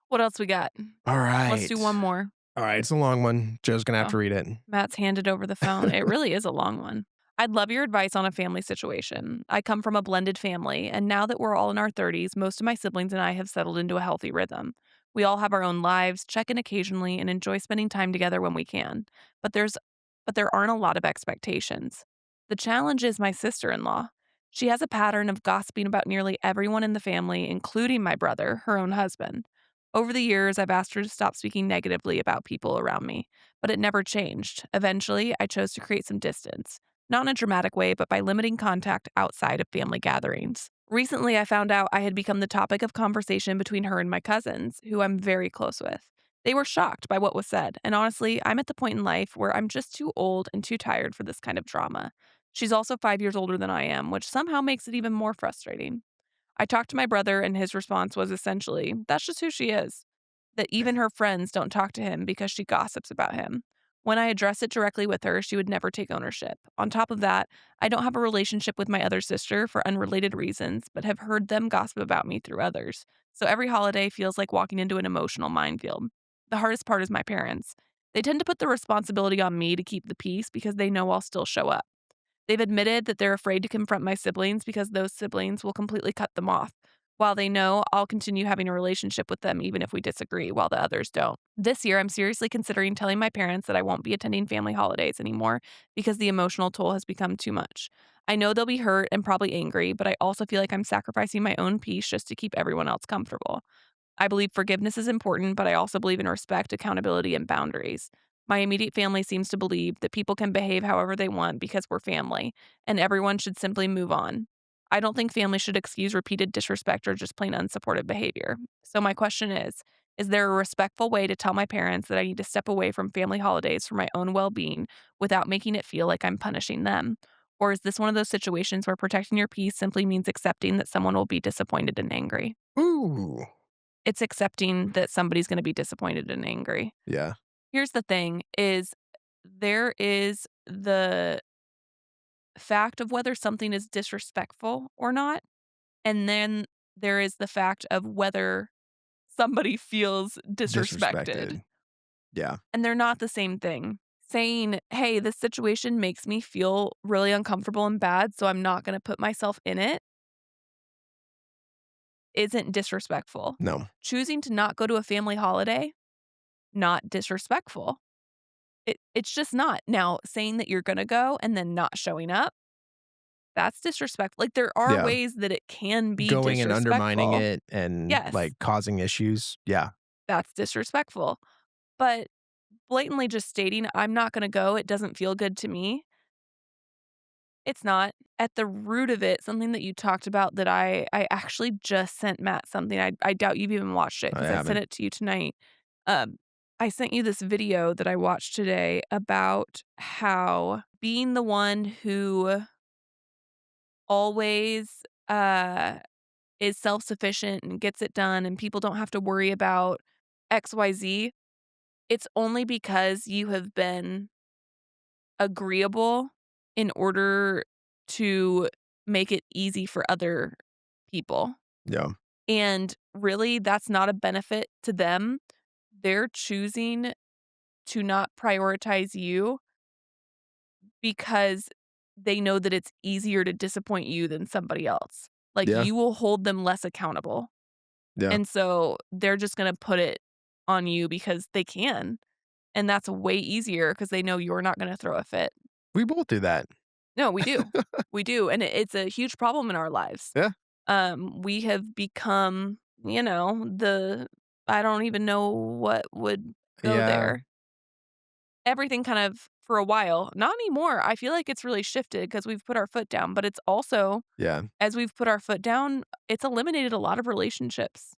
What else we got? All Let's do one right. more. All right, it's a long one. Joe's gonna have Oh, to read it. Matt's handed over the phone. It really is a long one. I'd love your advice on a family situation. I come from a blended family, and now that we're all in our 30s, most of my siblings and I have settled into a healthy rhythm. We all have our own lives, check in occasionally, and enjoy spending time together when we can. But there's but there aren't a lot of expectations. The challenge is my sister-in-law. She has a pattern of gossiping about nearly everyone in the family, including my brother, her own husband. Over the years, I've asked her to stop speaking negatively about people around me, but it never changed. Eventually, I chose to create some distance. Not in a dramatic way, but by limiting contact outside of family gatherings. Recently, I found out I had become the topic of conversation between her and my cousins, who I'm very close with. They were shocked by what was said, and honestly, I'm at the point in life where I'm just too old and too tired for this kind of drama. She's also 5 years older than I am, which somehow makes it even more frustrating. I talked to my brother, and his response was essentially, that's just who she is. That even her friends don't talk to him because she gossips about him. When I address it directly with her, she would never take ownership. On top of that, I don't have a relationship with my other sister for unrelated reasons, but have heard them gossip about me through others. So every holiday feels like walking into an emotional minefield. The hardest part is my parents. They tend to put the responsibility on me to keep the peace because they know I'll still show up. They've admitted that they're afraid to confront my siblings because those siblings will completely cut them off, while they know I'll continue having a relationship with them even if we disagree, while the others don't. This year, I'm seriously considering telling my parents that I won't be attending family holidays anymore because the emotional toll has become too much. I know they'll be hurt and probably angry, but I also feel like I'm sacrificing my own peace just to keep everyone else comfortable. I believe forgiveness is important, but I also believe in respect, accountability, and boundaries. My immediate family seems to believe that people can behave however they want because we're family, and everyone should simply move on. I don't think family should excuse repeated disrespect or just plain unsupportive behavior. So, my question is there a respectful way to tell my parents that I need to step away from family holidays for my own well being without making it feel like I'm punishing them? Or is this one of those situations where protecting your peace simply means accepting that someone will be disappointed and angry? Ooh. It's accepting that somebody's gonna be disappointed and angry. Yeah. Here's the thing is there is the fact of whether something is disrespectful or not, and then there is the fact of whether somebody feels disrespected, Disrespected. Yeah. and they're not the same thing. Saying, "Hey, this situation makes me feel really uncomfortable and bad, so I'm not gonna put myself in it," isn't disrespectful. No. Choosing to not go to a family holiday, not disrespectful. It's just not. Now, saying that you're gonna go and then not showing up, that's disrespectful. Like, there are Yeah. ways that it can be Going and undermining disrespectful. it and, Yes, like, causing issues. Yeah. that's disrespectful. But blatantly just stating, "I'm not gonna go, it doesn't feel good to me," it's not. At the root of it, something that you talked about that I actually just sent Matt something, I doubt you've even watched it I because I sent haven't. it to you tonight. Um, I sent you this video that I watched today about how being the one who always, is self-sufficient and gets it done and people don't have to worry about XYZ, it's only because you have been agreeable in order to make it easy for other people, Yeah. and really, that's not a benefit to them. They're choosing to not prioritize you because they know that it's easier to disappoint you than somebody else. Like, Yeah. you will hold them less accountable. Yeah. And so they're just gonna put it on you because they can, and that's way easier because they know you're not gonna throw a fit. We both do that. No, we do. We do, and it's a huge problem in our lives. Yeah. We have become, the I don't even know what would go Yeah. there. everything kind of for a while. Not anymore. I feel like it's really shifted because we've put our foot down, but it's also, Yeah. as we've put our foot down, it's eliminated a lot of relationships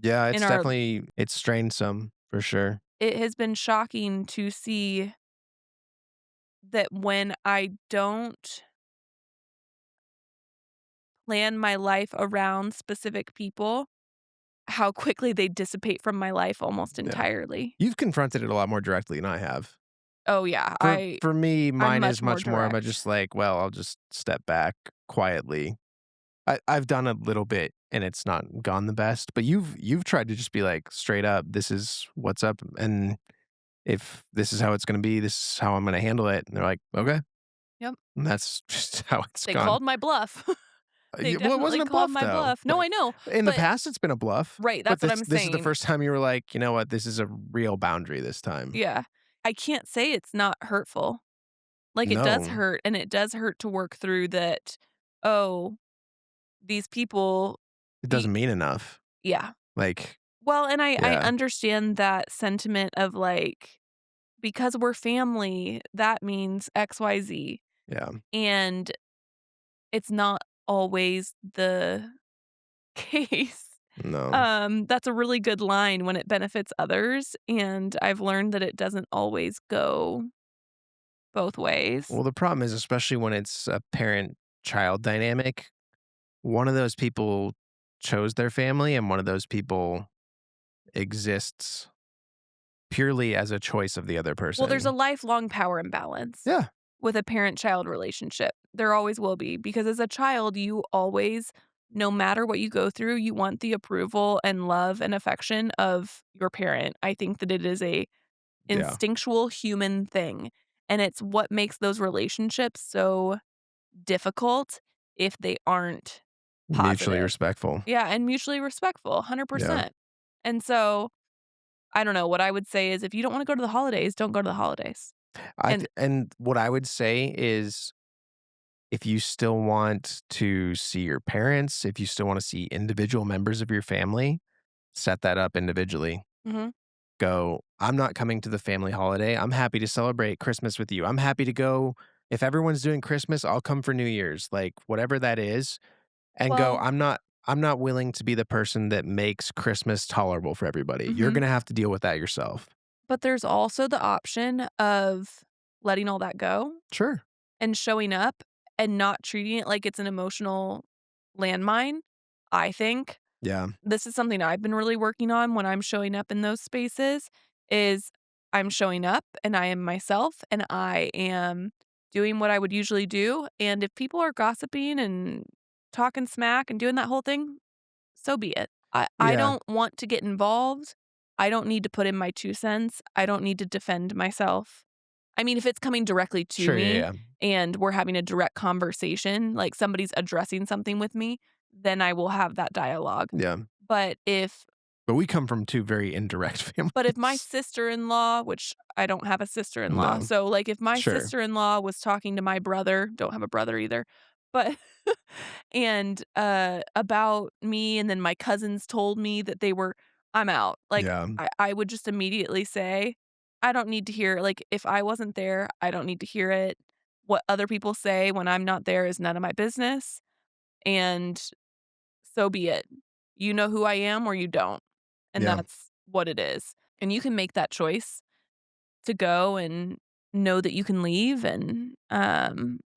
Yeah, in it's our definitely it's strained some for sure. it has been shocking to see that when I don't plan my life around specific people, how quickly they dissipate from my life almost Yeah. entirely. You've confronted it a lot more directly than I have. Oh, yeah, For me, I'm mine is much more much more I'm direct. just like, well, I'll just step back quietly. I've done a little bit and it's not gone the best, but you've tried to just be like straight up, this is what's up, and if this is how it's gonna be, this is how I'm gonna handle it. And they're like, Yep, okay. yep. And that's just how it's They gone. called my bluff. They Yeah, well, it definitely wasn't a called bluff my though. bluff. No, I Like know, in the but past, it's been a bluff, right, but that's what I'm this is the saying. first time you were like, you know what, this is a real boundary this time. Yeah. I can't say it's not hurtful. Like, it does No, hurt, and it does hurt to work through that, "Oh, these people." it Y doesn't mean enough. Yeah. Like, Well, and I yeah, understand that sentiment of, like, because we're family, that means XYZ, yeah, and it's not always the case. no. That's a really good line when it benefits others, and I've learned that it doesn't always go both ways. Well, the problem is, especially when it's a parent-child dynamic, one of those people chose their family, and one of those people exists purely as a choice of the other Well, there's a person. lifelong power imbalance Yeah, with a parent-child relationship. There always will be, because as a child, you always, no matter what you go through, you want the approval and love and affection of your parent. I think that it is a yeah, instinctual human thing, and it's what makes those relationships so difficult if they aren't mutually positive. respectful. Yeah, and mutually respectful, Yeah. 100%. And so, I don't know, what I would say is if you don't wanna go to the holidays, don't go to the holidays. And And what I would say is if you still want to see your parents, if you still wanna see individual members of your family, set that up individually. Mhm. Go, "I'm not coming to the family holiday. I'm happy to celebrate Christmas with you. I'm happy to go if everyone's doing Christmas, I'll come for New Year's." Like, whatever that is, and go, Well, I'm not willing to be the person that makes Christmas tolerable for everybody. You're mhm. gonna have to deal with that yourself." But there's also the option of letting all that go Sure. and showing up and not treating it like it's an emotional landmine, I think. Yeah. This is something I've been really working on when I'm showing up in those spaces is I'm showing up and I am myself and I am doing what I would usually do, and if people are gossiping and talking smack and doing that whole thing, so be it. I Yeah. don't want to get involved. I don't need to put in my 2 cents. I don't need to defend myself. I mean, if it's coming directly to Sure, yeah, me yeah. and we're having a direct conversation, like somebody's addressing something with me, then I will have that dialogue. Yeah. But if But we come from 2 very indirect but if my families. sister-in-law, which I don't have a sister-in-law, No. so, like, if my Sure. sister-in-law was talking to my brother, don't have a brother either, but and, about me, and then my cousins told me that they were I'm out. Like, Yeah. I would just immediately say, "I don't need to hear," like, if I wasn't there, I don't need to hear it. What other people say when I'm not there is none of my business, and so be it. You know who I am or you don't, and Yeah. that's what it is. And you can make that choice to go and know that you can leave, and,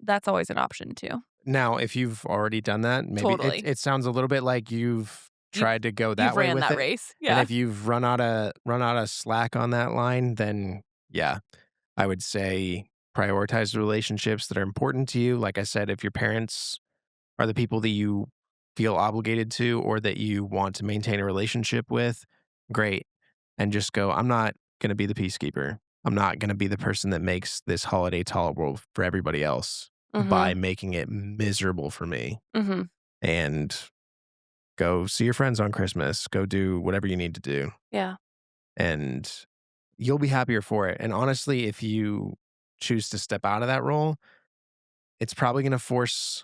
that's always an option too. Now, if you've already done that, maybe Totally. it sounds a little bit like you've You've tried to go you've that way ran with that it, race. and Yeah. if you've run out of slack on that line, then yeah, I would say prioritize the relationships that are important to you. Like I said, if your parents are the people that you feel obligated to or that you want to maintain a relationship with, great. And just go, I'm not going to be the peacekeeper. I'm not going to be the person that makes this holiday tolerable for everybody else by Mhm. making it miserable for me. Mhm. And go see your friends on Christmas. Go do whatever you need to do. Yeah. And you'll be happier for it. And honestly, if you choose to step out of that role, it's probably going to force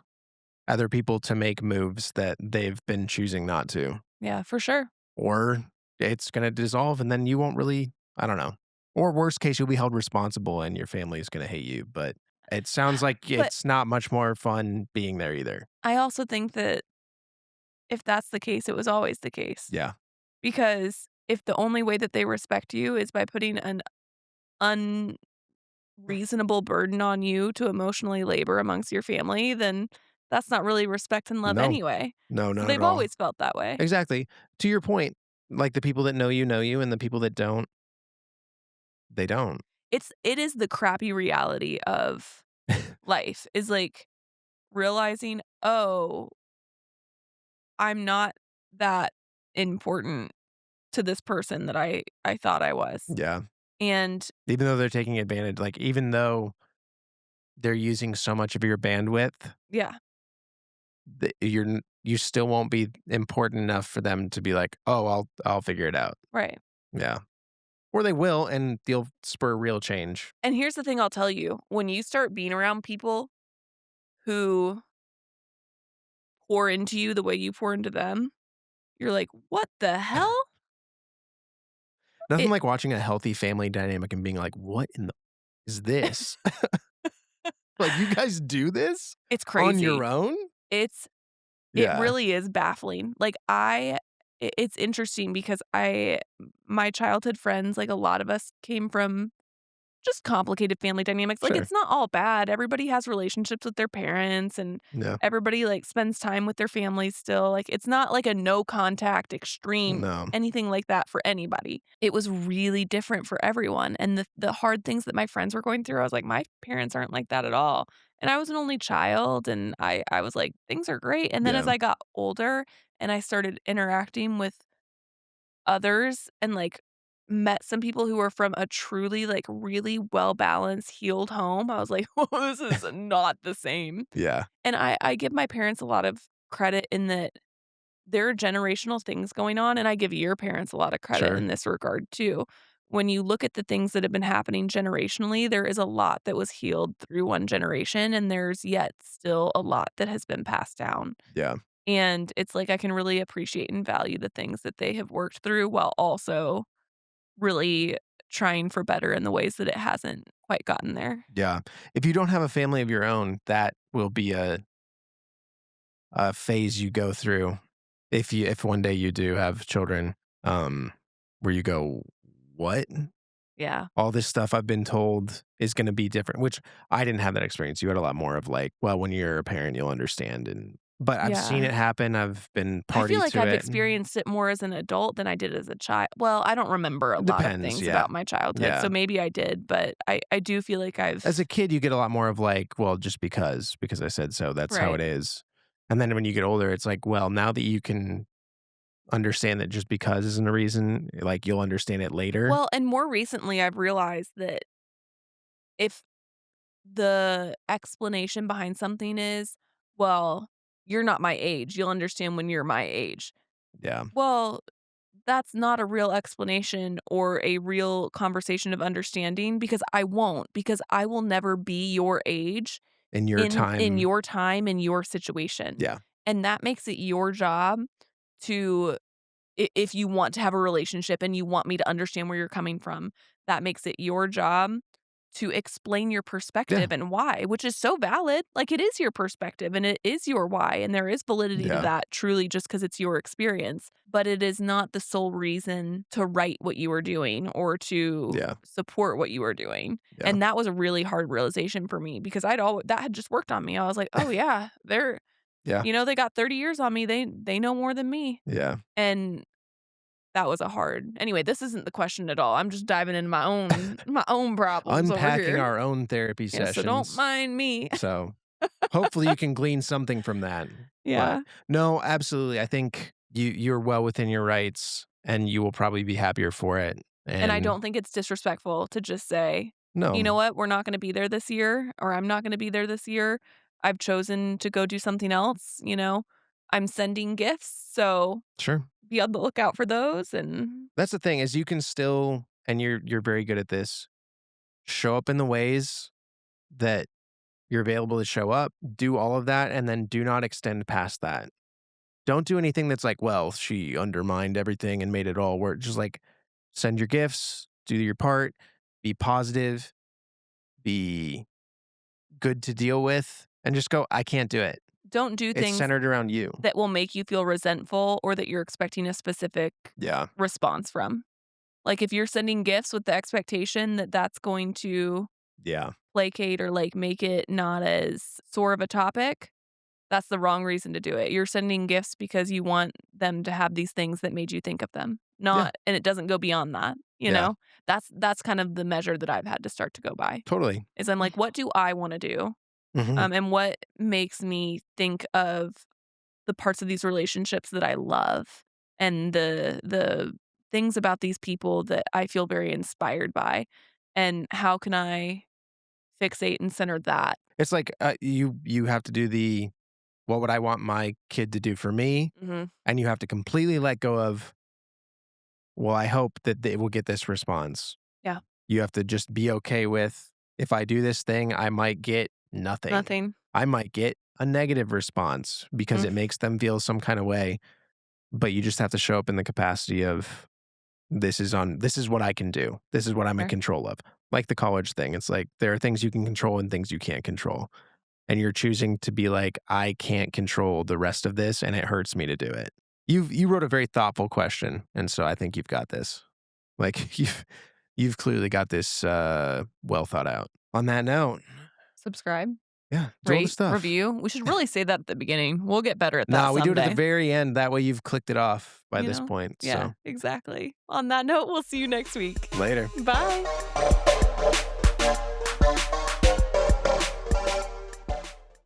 other people to make moves that they've been choosing not to, Yeah, for sure. or it's gonna dissolve and then you won't really I don't know. Or worst case, you'll be held responsible and your family is gonna hate you, but it sounds like But it's not much more fun being there either. I also think that if that's the case, it was always the case. Yeah. Because if the only way that they respect you is by putting an unreasonable burden on you to emotionally labor amongst your family, then that's not really respect and love No. anyway. No, So not at they've all. always felt that way. Exactly. To your point, like, the people that know you, and the people that don't, they don't. It is the crappy reality of life is, like, realizing, "Oh, I'm not that important to this person that I thought I was." Yeah. And Even though they're taking advantage, like, even though they're using so much of your bandwidth, yeah, you still won't be important enough for them to be like, "Oh, I'll figure it out." right. Yeah. Or they will, and you'll spur real change. And here's the thing I'll tell you, when you start being around people who pour into you the way you pour into them, you're like, "What the hell?" Nothing It like watching a healthy family dynamic and being like, "What in the is this?" Like, "You guys do this it's on your crazy. own?" It's it Yeah. really is baffling. Like, it's interesting because my childhood friends, like, a lot of us came from just complicated family dynamics. Like, Sure. it's not all bad. Everybody has relationships with their parents, and Yeah. everybody, like, spends time with their families still. Like, it's not like a no contact extreme, No. anything like that for anybody. It was really different for everyone, and the hard things that my friends were going through, I was like, "My parents aren't like that at all." And I was an only child, and I was like, "Things are great." And then as Yeah. I got older and I started interacting with others and, like, met some people who were from a truly, like, really well-balanced, healed home, I was like, "Oh, this is not the same." Yeah. And I give my parents a lot of credit in that there are generational things going on, and I give your parents a lot of credit Sure. in this regard too. When you look at the things that have been happening generationally, there is a lot that was healed through one generation, and there's yet still a lot that has been passed down. Yeah. And it's like I can really appreciate and value the things that they have worked through while also really trying for better in the ways that it hasn't quite gotten there. Yeah. If you don't have a family of your own, that will be a phase you go through if one day you do have children, um, where you go, "What? Yeah. All this stuff I've been told is gonna be different," which I didn't have that experience. You had a lot more of like, "Well, when you're a parent, you'll understand," but I've seen Yeah. it happen. I've been I feel party like to I've it. experienced it more as an adult than I did as a child. Well, I don't remember a lot of Depends, things yeah. about my childhood, so Yeah. maybe I did, but I do feel like As a I've kid, you get a lot more of like, "Well, just because I said so, that's how right. it is." And then when you get older, it's like, well, now that you can understand that just because isn't a reason, like, you'll understand it later. Well, and more recently, I've realized that if the explanation behind something is, "Well, you're not my age, you'll understand when you're my age." Yeah. Well, that's not a real explanation or a real conversation of understanding because I won't, because I will never be your age In your in time. your time, in your situation, Yeah. and that makes it your job to if you want to have a relationship and you want me to understand where you're coming from, that makes it your job to explain your Yeah. perspective and why, which is so valid. Like, it is your perspective and it is your why, and there is validity to Yeah. that truly just because it's your experience, but it is not the sole reason to write what you are doing or to Yeah. support what you are doing, Yeah. and that was a really hard realization for me because that had just worked on me. I was like, "Oh, yeah, Yeah. they got 30 years on me. They know more than me." Yeah. And that was a hard anyway, this isn't the question at all. I'm just diving into my own problems over Unpacking here. our own therapy Yeah, so don't sessions. mind me. So, hopefully you can glean something from that. But Yeah, no, absolutely. I think you're well within your rights and you will probably be happier for it. and I And don't think it's disrespectful to just say, "You no, know what? We're not gonna be there this year," or, "I'm not gonna be there this year. I've chosen to go do something else," you know? "I'm sending gifts, so sure. be on the lookout for those," and That's the thing is you can still, and you're very good at this, show up in the ways that you're available to show up, do all of that, and then do not extend past that. Don't do anything that's like, well, she undermined everything and made it all work. Just like send your gifts, do your part, be positive, be good to deal with, and just go, I can't do it. Don't do It's things centered around you. that will make you feel resentful or that you're expecting a specific Yeah. response from. Like, if you're sending gifts with the expectation that that's going to Yeah. placate or, like, make it not as sore of a topic, that's the wrong reason to do it. You're sending gifts because you want them to have these things that made you think of them, Yeah. not and it doesn't go beyond that, you Yeah. know? That's kind of the measure that I've had to start to go by, Totally. is I'm like, "What do I wanna do?" Mhm. And what makes me think of the parts of these relationships that I love and the things about these people that I feel very inspired by, and how can I fixate and center that? It's like, you have to do the, "What would I want my kid to do for me?" Mhm. And you have to completely let go of, "Well, I hope that they will get this response." Yeah. You have to just be okay with, "If I do this thing, I might get nothing. Nothing. I might get a negative response because Mm, it makes them feel some kinda way." But you just have to show up in the capacity of, this is what I can do. This is what I'm in sure. control of." Like the college thing, it's like there are things you can control and things you can't control. And you're choosing to be like, "I can't control the rest of this, and it hurts me to do it." You wrote a very thoughtful question, and so I think you've got this. Like, you've clearly got this, well thought out. On that note, Subscribe, yeah, do all the rate, stuff. review. We should really say that at the beginning. We'll get better at that No, we do it at the someday, very end, that way you've clicked it off by you this know? point, Yeah, so exactly. On that note, we'll see you next week. later. Bye.